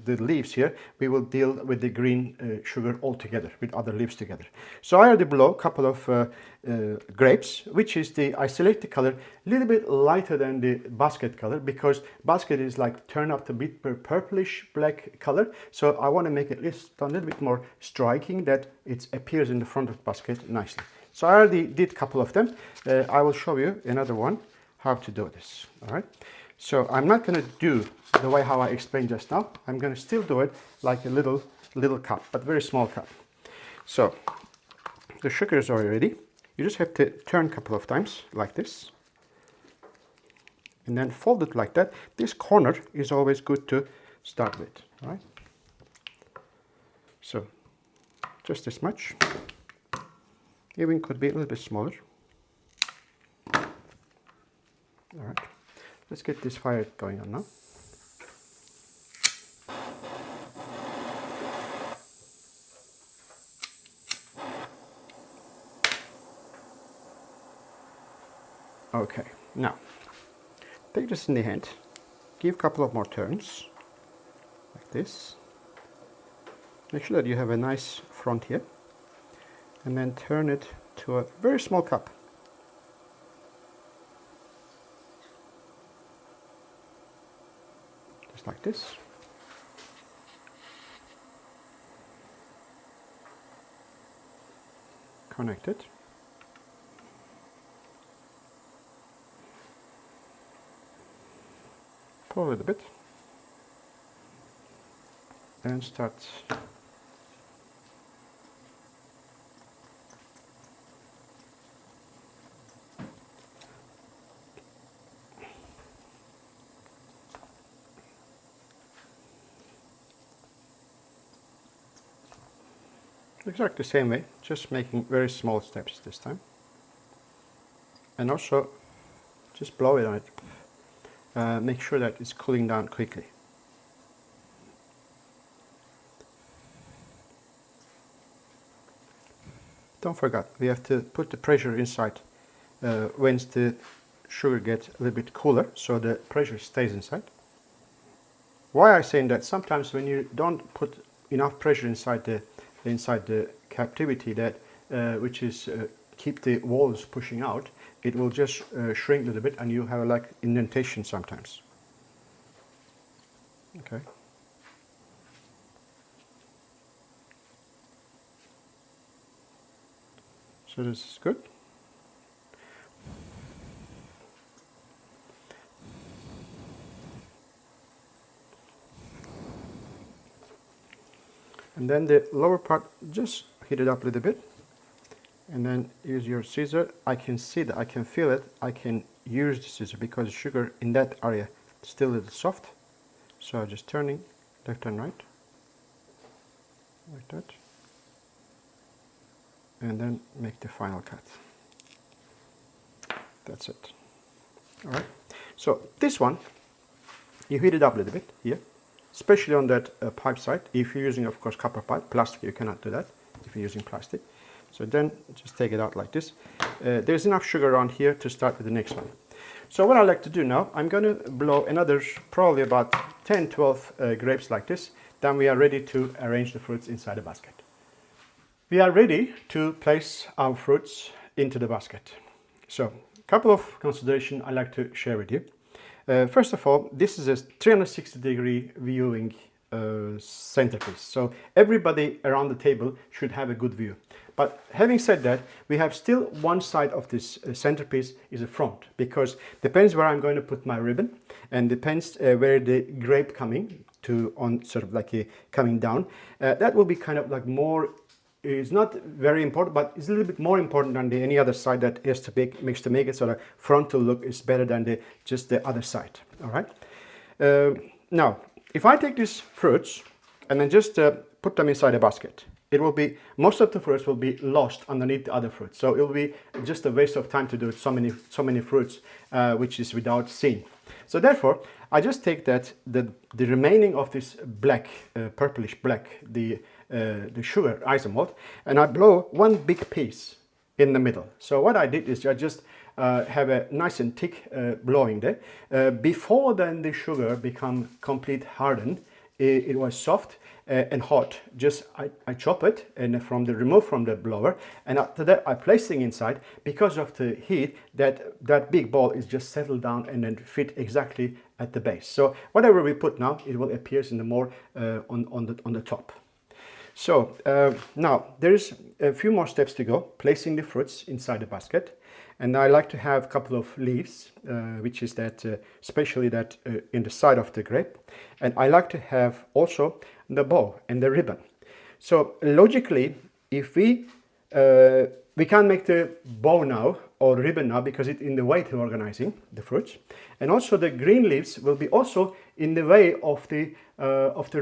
the leaves here, we will deal with the green sugar all together, with other leaves together. So I already blow a couple of grapes, which is I select the color a little bit lighter than the basket color, because basket is like turn up a bit purplish black color. So I want to make it a little bit more striking, that it appears in the front of the basket nicely. So I already did a couple of them. I will show you another one how to do this. All right. So I'm not going to do the way how I explained just now. I'm going to still do it like a little cup, but very small cup. So the sugar is already ready. You just have to turn a couple of times like this, and then fold it like that. This corner is always good to start with. All right. So just this much. Even could be a little bit smaller. All right, let's get this fire going on now. Okay, now take this in the hand, give a couple of more turns like this. Make sure that you have a nice front here, and then turn it to a very small cup. Just like this. Connect it. Pull a little bit. And start exactly the same way, just making very small steps this time. And also just blow it on it. Make sure that it's cooling down quickly. Don't forget, we have to put the pressure inside once the sugar gets a little bit cooler, so the pressure stays inside. Why I'm saying that, sometimes when you don't put enough pressure inside the captivity, that which is keep the walls pushing out, it will just shrink a little bit, and you have like indentation sometimes. Okay. So this is good. And then the lower part, just heat it up a little bit, and then use your scissor. I can see that, I can feel it. I can use the scissor because the sugar in that area is still a little soft. So just turning left and right, like that, and then make the final cut. That's it. All right. So this one, you heat it up a little bit here, especially on that pipe side. If you're using, of course, copper pipe, plastic, you cannot do that if you're using plastic. So then just take it out like this. There's enough sugar on here to start with the next one. So what I like to do now, I'm going to blow another probably about 10-12 grapes like this. Then we are ready to arrange the fruits inside the basket. We are ready to place our fruits into the basket. So a couple of considerations I like to share with you. First of all, this is a 360-degree viewing centerpiece. So everybody around the table should have a good view. But having said that, we have still one side of this centerpiece is a front, because depends where I'm going to put my ribbon, and depends where the grape coming to on sort of like a coming down. That will be kind of like more. It's not very important, but it's a little bit more important than any other side that has to make it sort of frontal look is better than just the other side. All right. Now, if I take these fruits and then just put them inside a basket, it will be, most of the fruits will be lost underneath the other fruits. So it will be just a waste of time to do so many fruits, which is without seeing. So therefore, I just take that the remaining of this black, purplish black, the sugar isomalt, and I blow one big piece in the middle. So what I did is I just have a nice and thick blowing there. Before then the sugar become complete hardened, it was soft and hot. Just I chop it and remove from the blower, and after that I placing inside. Because of the heat, that big ball is just settled down and then fit exactly at the base. So whatever we put now, it will appear in the more on the top. So now there's a few more steps to go, placing the fruits inside the basket. And I like to have a couple of leaves, which is that, especially that in the side of the grape. And I like to have also the bow and the ribbon. So logically, if we can't make the bow now or ribbon now because it's in the way to organizing the fruits. And also the green leaves will be also in the way of the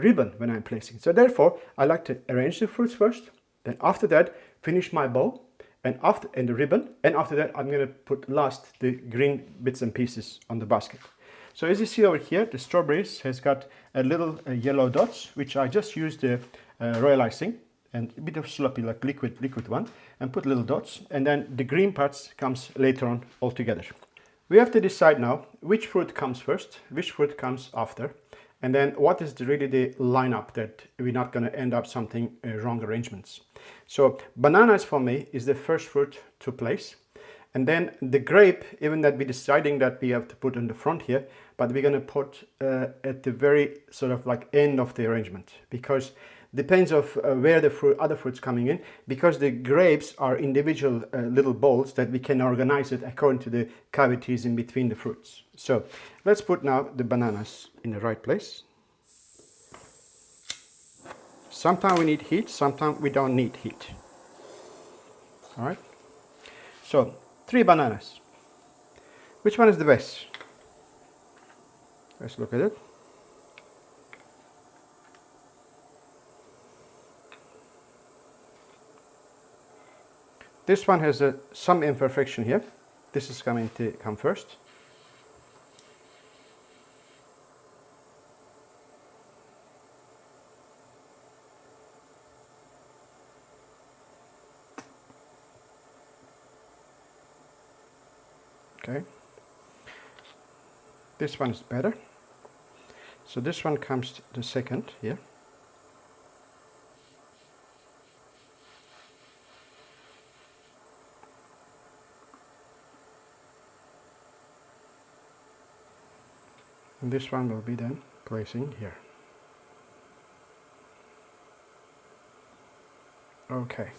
ribbon when I'm placing. So therefore, I like to arrange the fruits first. Then after that, finish my bow. And the ribbon, and after that I'm going to put last the green bits and pieces on the basket. So as you see over here, the strawberries has got a little yellow dots, which I just used the royal icing and a bit of sloppy, like liquid one, and put little dots, and then the green parts comes later on all together. We have to decide now which fruit comes first, which fruit comes after, and then what is really the lineup that we're not going to end up something wrong arrangements. So bananas for me is the first fruit to place. And then the grape, even that we're deciding that we have to put in the front here, but we're going to put at the very sort of like end of the arrangement, because depends of where the other fruits coming in, because the grapes are individual little bowls that we can organize it according to the cavities in between the fruits. So let's put now the bananas in the right place. Sometimes we need heat, sometimes we don't need heat. All right. So 3 bananas. Which one is the best? Let's look at it. This one has some imperfection here. This is going to come first. Okay. This one is better. So this one comes the second here. And this one will be then placing here. Okay.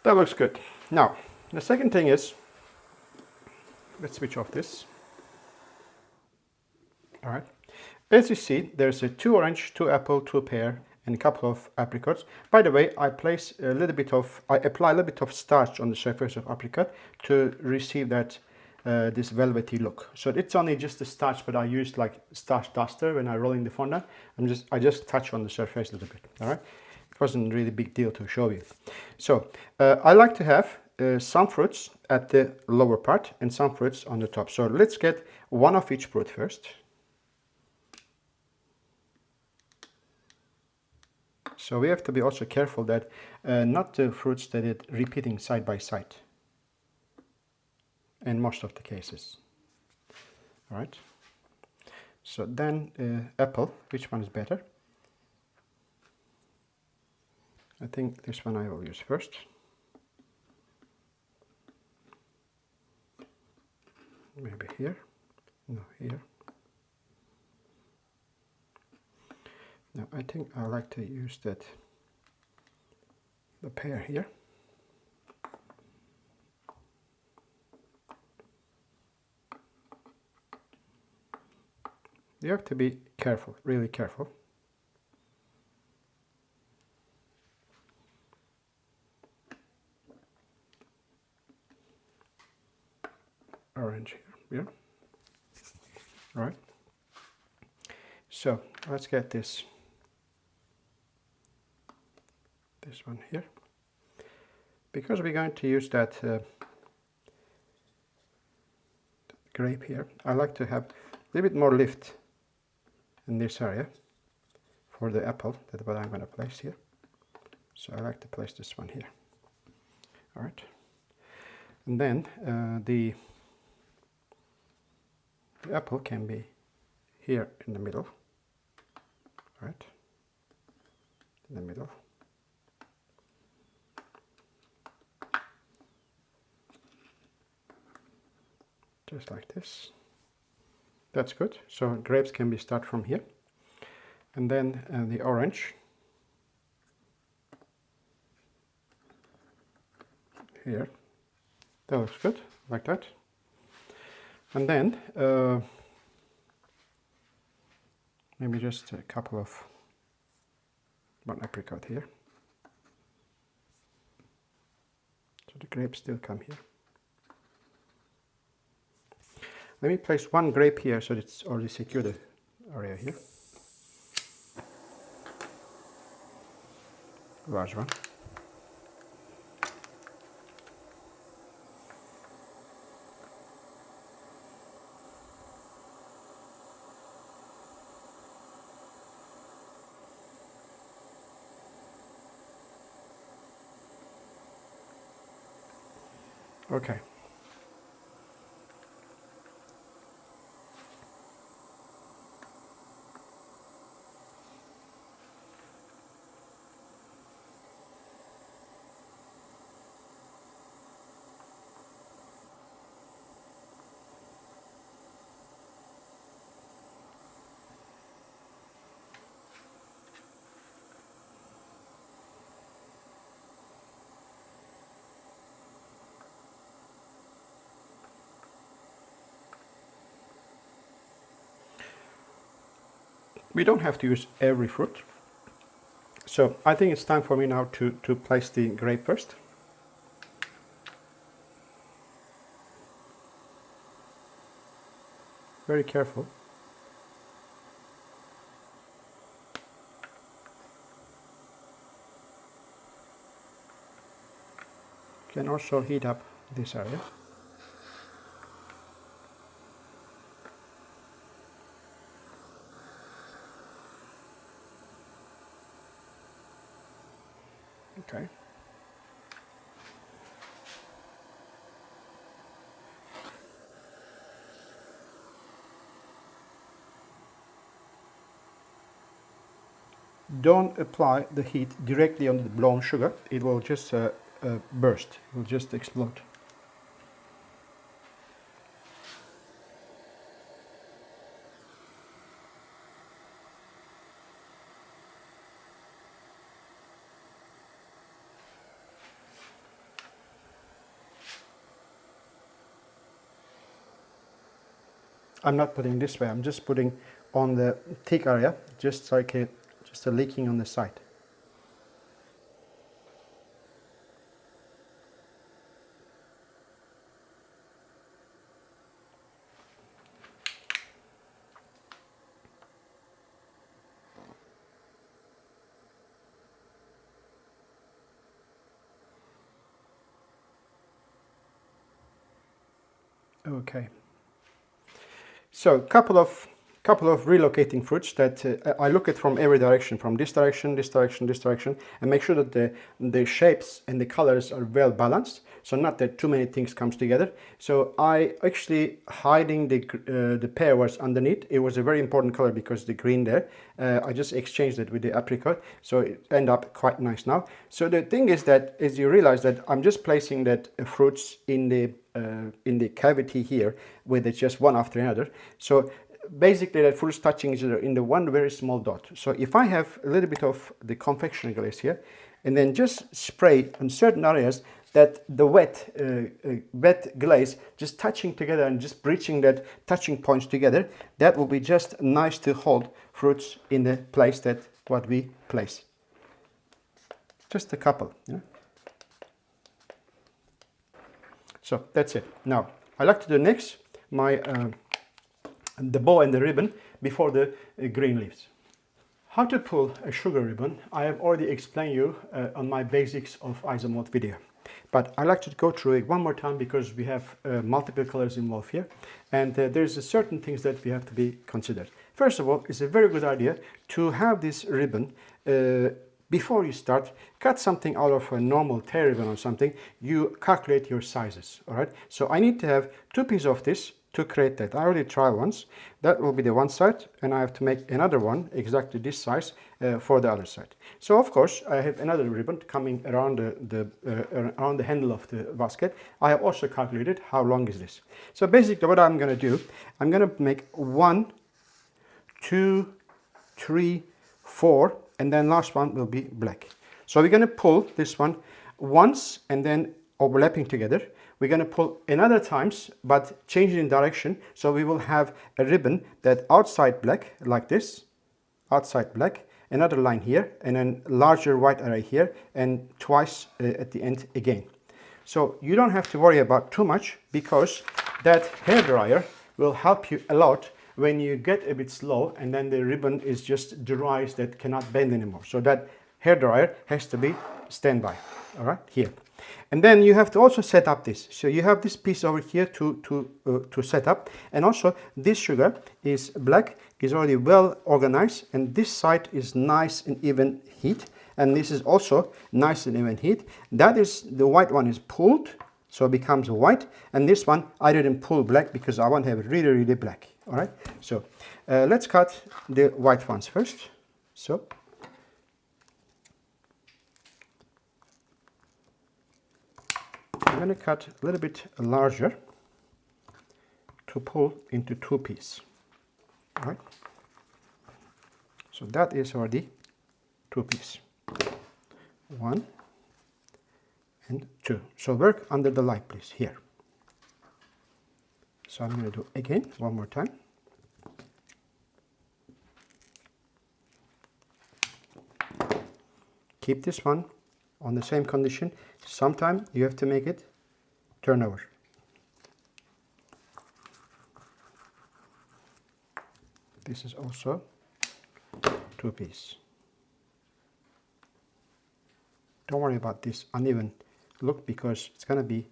That looks good. Now, the second thing is, let's switch off this. All right. As you see, there's a 2 orange, 2 apple, 2 pear, and a couple of apricots. By the way, I apply a little bit of starch on the surface of apricot to receive that this velvety look. So it's only just the starch, but I use like starch duster when I roll in the fondant. I just touch on the surface a little bit. All right. It wasn't really a big deal to show you. So I like to have some fruits at the lower part and some fruits on the top. So let's get one of each fruit first. So we have to be also careful that not the fruits that it repeating side by side in most of the cases. All right. So then apple, which one is better? I think this one I will use first. Maybe here. No, here. Now I think I like to use the pear here. You have to be careful, really careful. Orange here, yeah. All right. So let's get this one here. Because we're going to use that grape here, I like to have a little bit more lift in this area for the apple. That's what I'm going to place here. So I like to place this one here. All right. And then the apple can be here in the middle. All right. In the middle. Just like this. That's good. So grapes can be start from here. And then the orange here. That looks good, like that. And then maybe just a couple of one apricot here. So the grapes still come here. Let me place one grape here so it's already secure the area here. Large one. Okay. We don't have to use every fruit. So I think it's time for me now to place the grape first. Very careful. Can also heat up this area. Okay. Don't apply the heat directly on the blown sugar. It will just burst. It will just explode. I'm not putting this way. I'm just putting on the thick area, just like just a leaking on the side. Okay. So couple of relocating fruits that I look at from every direction, from this direction, this direction, this direction, and make sure that the shapes and the colors are well balanced, so not that too many things comes together. So I actually hiding the pear was underneath. It was a very important color because the green there. I just exchanged it with the apricot, so it end up quite nice now. So the thing is that as you realize that I'm just placing that fruits in the cavity here, with it just one after another. So basically that fruits touching each other in the one very small dot. So if I have a little bit of the confectionery glaze here, and then just spray on certain areas that the wet glaze just touching together and just breaching that touching points together, that will be just nice to hold fruits in the place that what we place. Just a couple. Yeah? So that's it. Now I like to do next the bow and the ribbon before the green leaves. How to pull a sugar ribbon, I have already explained you on my basics of isomalt video. But I like to go through it one more time because we have multiple colors involved here, and there's certain things that we have to be considered. First of all, it's a very good idea to have this ribbon before you start. Cut something out of a normal tear ribbon or something. You calculate your sizes. All right. So I need to have 2 pieces of this to create that. I already tried once. That will be the one side, and I have to make another one exactly this size for the other side. So of course I have another ribbon coming around around the handle of the basket. I have also calculated how long is this. So basically what I'm going to do, I'm going to make 1, 2, 3, 4, and then last one will be black. So we're going to pull this one once and then overlapping together. We're going to pull another times, but changing in direction. So we will have a ribbon that outside black, like this, outside black, another line here, and then larger white area here, and twice at the end again. So you don't have to worry about too much, because that hairdryer will help you a lot when you get a bit slow and then the ribbon is just dry that cannot bend anymore. So that hairdryer has to be standby, all right, here. And then you have to also set up this. So you have this piece over here to set up, and also this sugar is black, is already well organized, and this side is nice and even heat, and this is also nice and even heat. That is, the white one is pulled, so it becomes white. And this one I didn't pull black because I want to have it really, really black. All right, so let's cut the white ones first. So I'm going to cut a little bit larger to pull into 2 pieces. All right, so that is already 2 pieces. 1 and 2. So work under the light, please, here. So I'm going to do again one more time. Keep this one on the same condition. Sometimes you have to make it turn over. This is also 2 pieces. Don't worry about this uneven look because it's going to be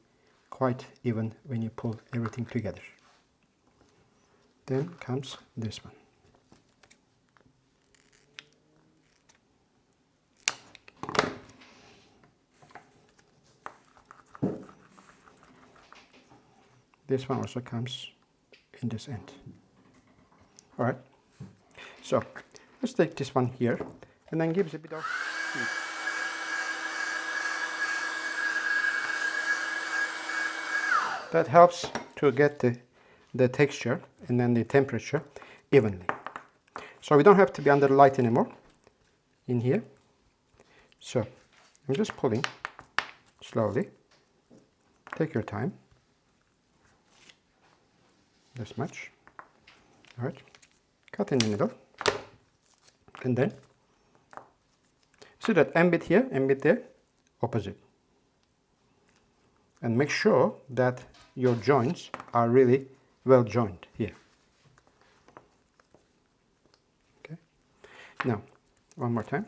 quite even when you pull everything together. Then comes this one. This one also comes in this end. All right, so let's take this one here and then give it a bit of heat. That helps to get the texture and then the temperature evenly. So we don't have to be under the light anymore in here. So I'm just pulling slowly. Take your time. This much. All right. Cut in the middle. And then see that end bit here, end bit there, opposite. And make sure that your joints are really well joined here. Okay. Now, one more time.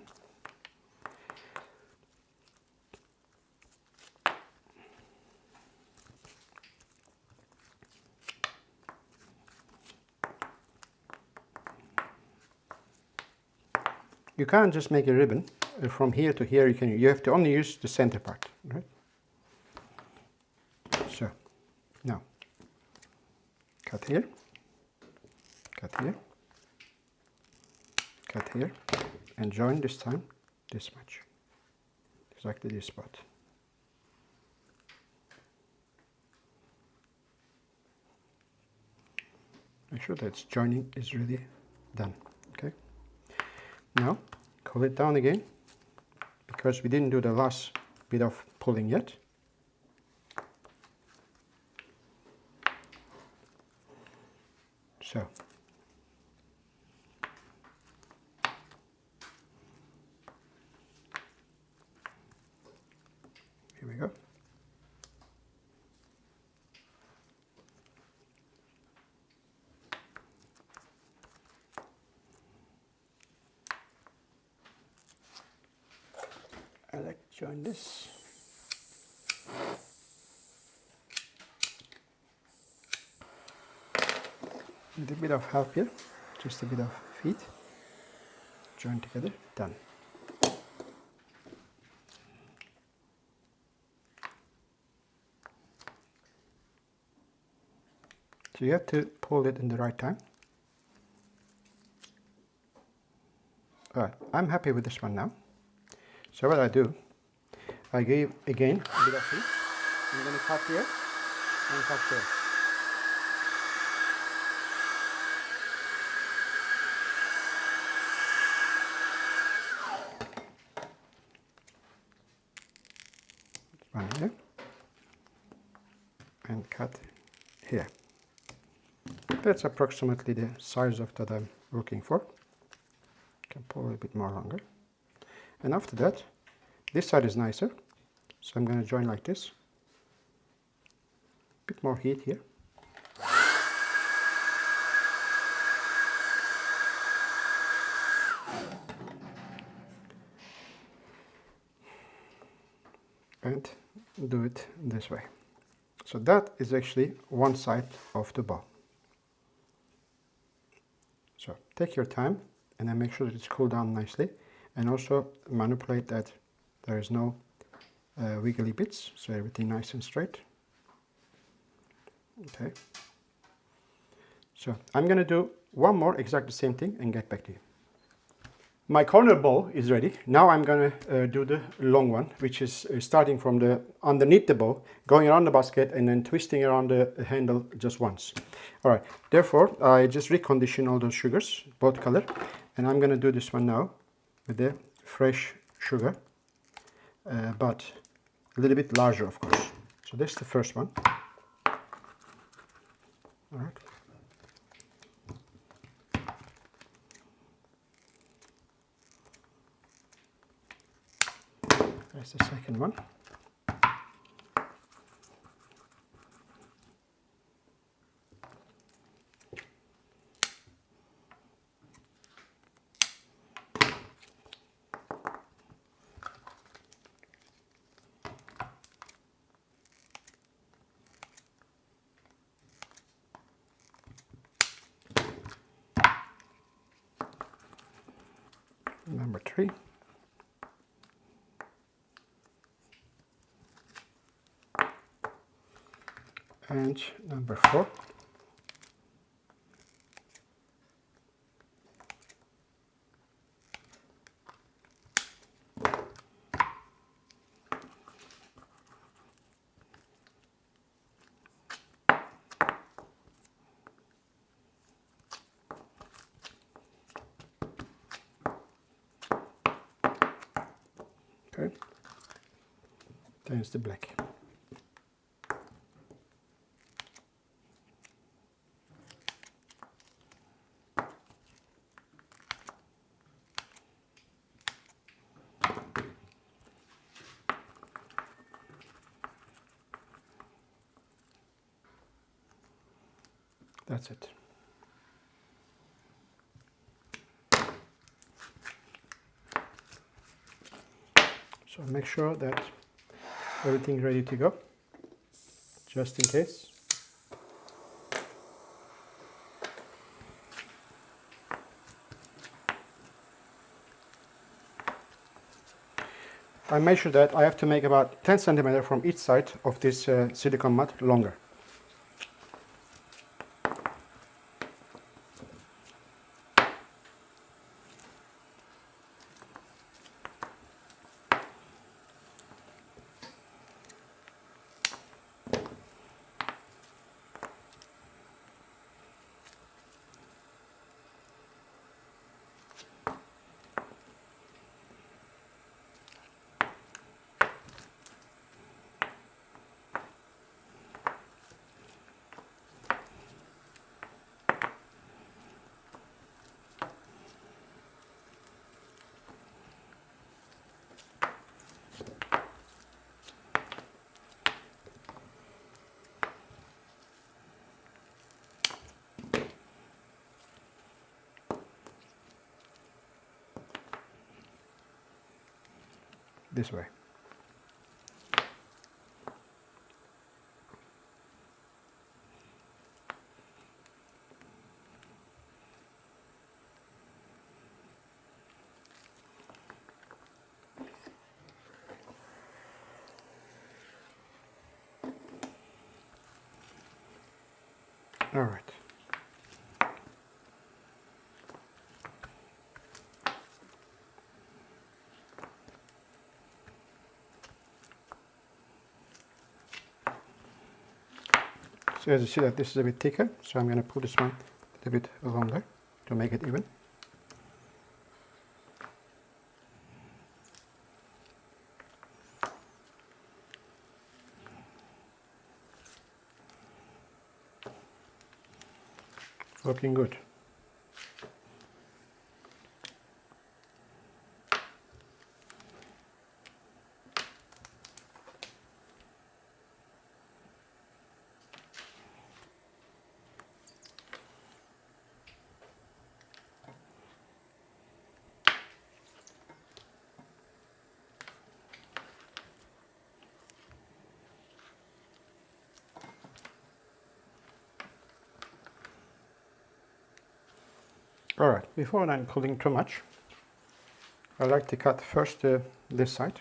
You can't just make a ribbon from here to here. You have to only use the center part, right? So now cut here, cut here, cut here, and join this time this much, exactly this spot. Make sure that joining is really done. Okay. Now cool it down again because we didn't do the last bit of pulling yet. So here we go. I like to join this. With a bit of help here, just a bit of feet, join together, done. So you have to pull it in the right time. Alright, I'm happy with this one now. So what I do, I give again a bit of heat. I'm going to cut here and cut there. One here and cut here. That's approximately the size of that I'm looking for. Can pull a little bit more longer. And after that, this side is nicer, so I'm going to join like this. A bit more heat here. And do it this way. So that is actually one side of the ball. So take your time and then make sure that it's cooled down nicely, and also manipulate that there is no wiggly bits, so everything nice and straight. Okay. So I'm going to do one more exactly the same thing and get back to you. My corner bow is ready. Now I'm going to do the long one, which is starting from the underneath the bow, going around the basket and then twisting around the handle just once. All right, therefore I just recondition all those sugars, both color, and I'm going to do this one now with the fresh sugar, but a little bit larger, of course. So this is the first one. All right. That's the second one. Number 3. And number 4. Okay. There's the black. That's it. So make sure that everything's ready to go, just in case. I measure that I have to make about 10 centimeters from each side of this silicone mat longer. This way. All right. So as you see that this is a bit thicker, so I'm going to pull this one a little bit longer to make it even. Looking good. All right, before I'm cooling too much, I like to cut first this side.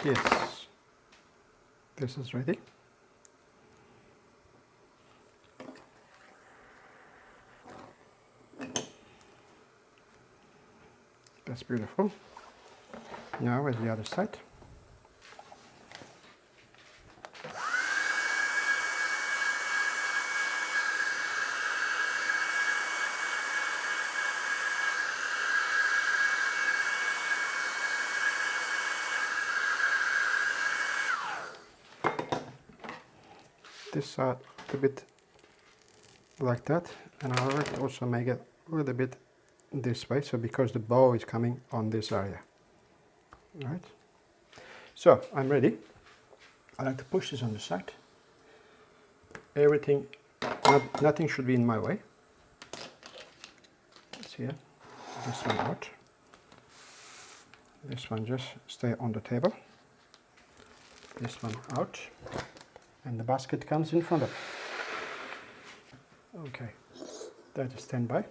Yes, this is ready. That's beautiful. Now with the other side. This side a bit like that, and I will also make it a little bit this way, so because the bow is coming on this area. Right. So I'm ready. I like to push this on the side. Everything, nothing should be in my way. Let's see, this one out. This one just stay on the table. This one out. And the basket comes in front of it. Okay, that is standby.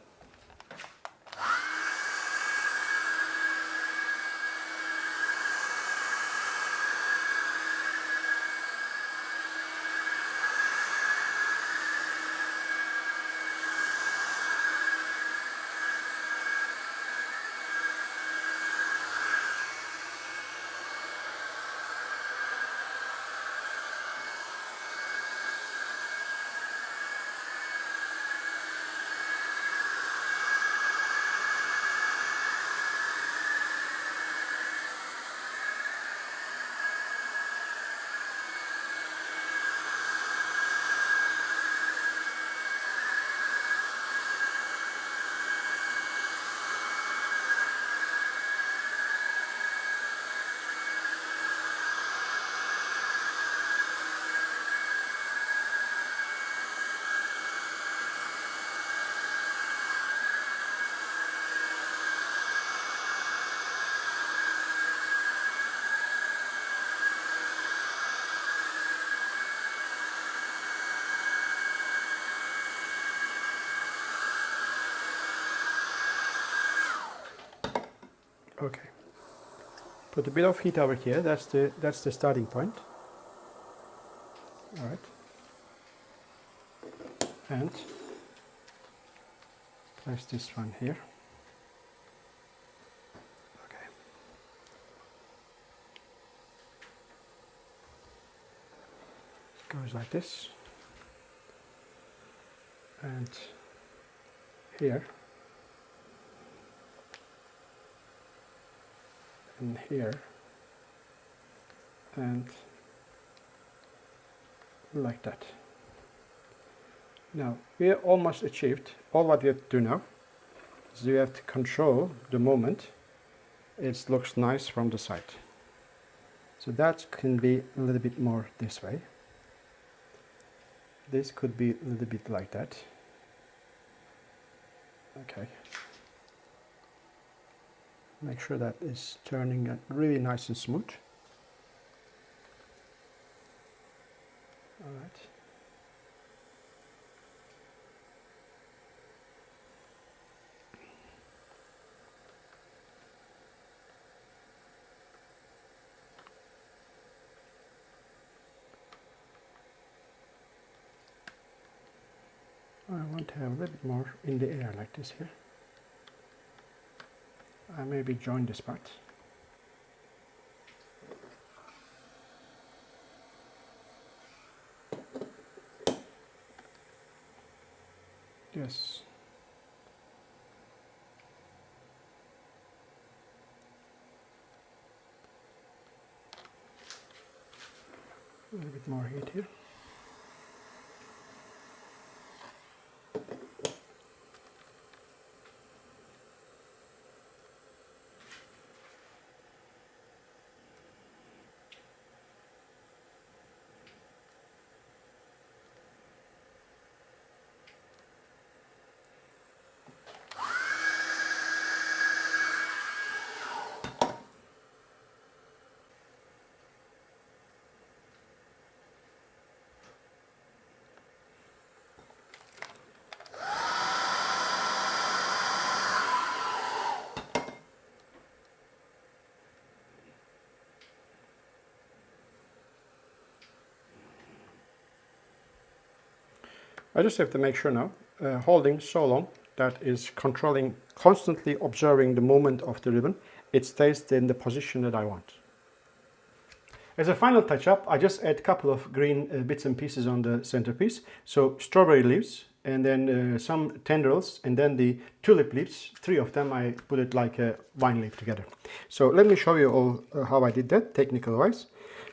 Okay. Put a bit of heat over here. That's the starting point. All right. And place this one here. Okay. Goes like this. And here. And here. And like that. Now we are almost achieved. All what we have to do now is you have to control the moment. It looks nice from the side. So that can be a little bit more this way. This could be a little bit like that. Okay. Make sure that is turning really nice and smooth. All right. I want to have a little bit more in the air like this here. I maybe join this part. Yes. A little bit more heat here. I just have to make sure now, holding so long, that is controlling, constantly observing the movement of the ribbon, it stays in the position that I want. As a final touch-up, I just add a couple of green bits and pieces on the centerpiece. So strawberry leaves, and then some tendrils, and then the tulip leaves. 3 of them, I put it like a vine leaf together. So let me show you all how I did that, technical-wise.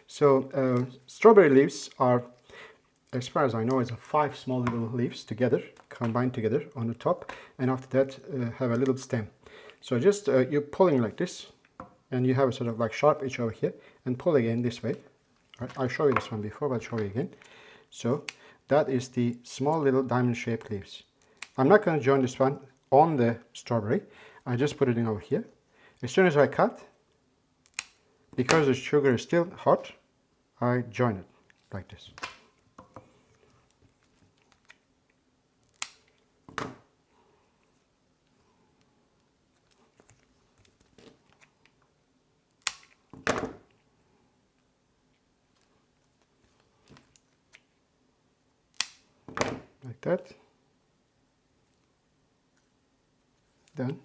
So strawberry leaves are, as far as I know, it's 5 small little leaves together, combined together on the top, and after that have a little stem. So just you're pulling like this, and you have a sort of like sharp edge over here, and pull again this way. Right, I'll show you this one before, but I'll show you again. So that is the small little diamond shaped leaves. I'm not going to join this one on the strawberry. I just put it in over here. As soon as I cut, because the sugar is still hot, I join it like this. Like that. Done.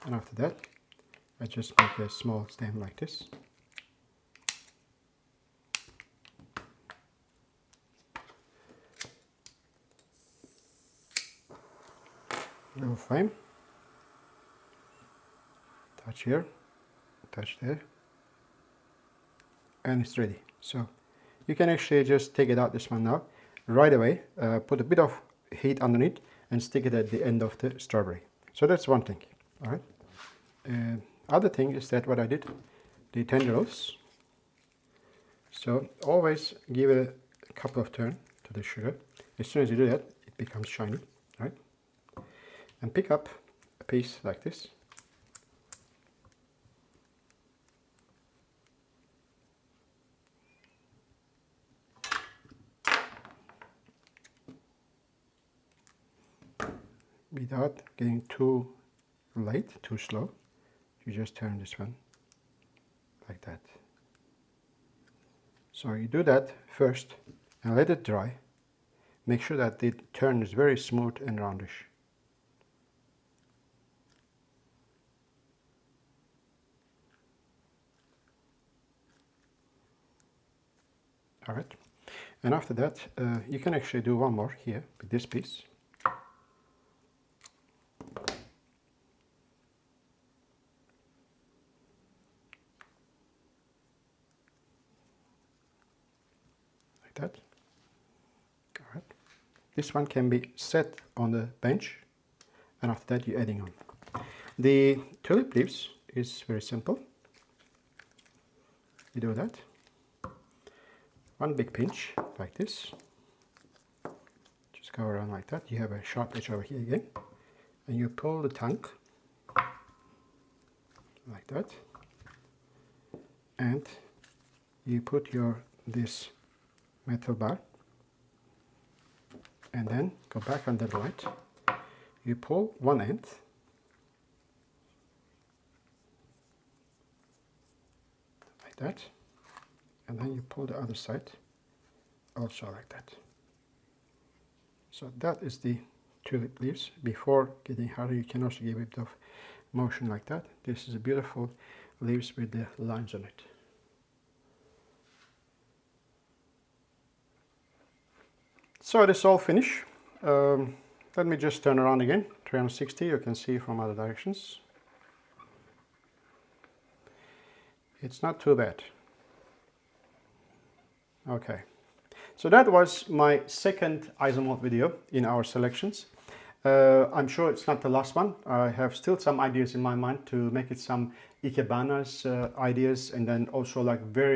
And after that, I just make a small stem like this. Little flame. Touch here, touch there, and it's ready. So you can actually just take it out, this one now, right away, put a bit of heat underneath and stick it at the end of the strawberry. So that's one thing. All right. Other thing is that what I did, the tendrils. So always give it a couple of turns to the sugar. As soon as you do that, it becomes shiny, right? And pick up a piece like this. Without getting too late, too slow, you just turn this one like that. So you do that first and let it dry. Make sure that the turn is very smooth and roundish. All right, and after that you can actually do one more here with this piece. That. All right. This one can be set on the bench, and after that you're adding on. The tulip leaves is very simple. You do that. One big pinch like this. Just go around like that. You have a sharp edge over here again, and you pull the tongue like that, and you put your this metal bar, and then go back under the light. You pull one end, like that, and then you pull the other side also like that. So that is the tulip leaves. Before getting harder, you can also give a bit of motion like that. This is a beautiful leaves with the lines on it. So it is all finished. Let me just turn around again, 360, you can see from other directions. It's not too bad. Okay, so that was my second isomalt video in our selections. I'm sure it's not the last one. I have still some ideas in my mind to make it some ikebanas ideas, and then also like very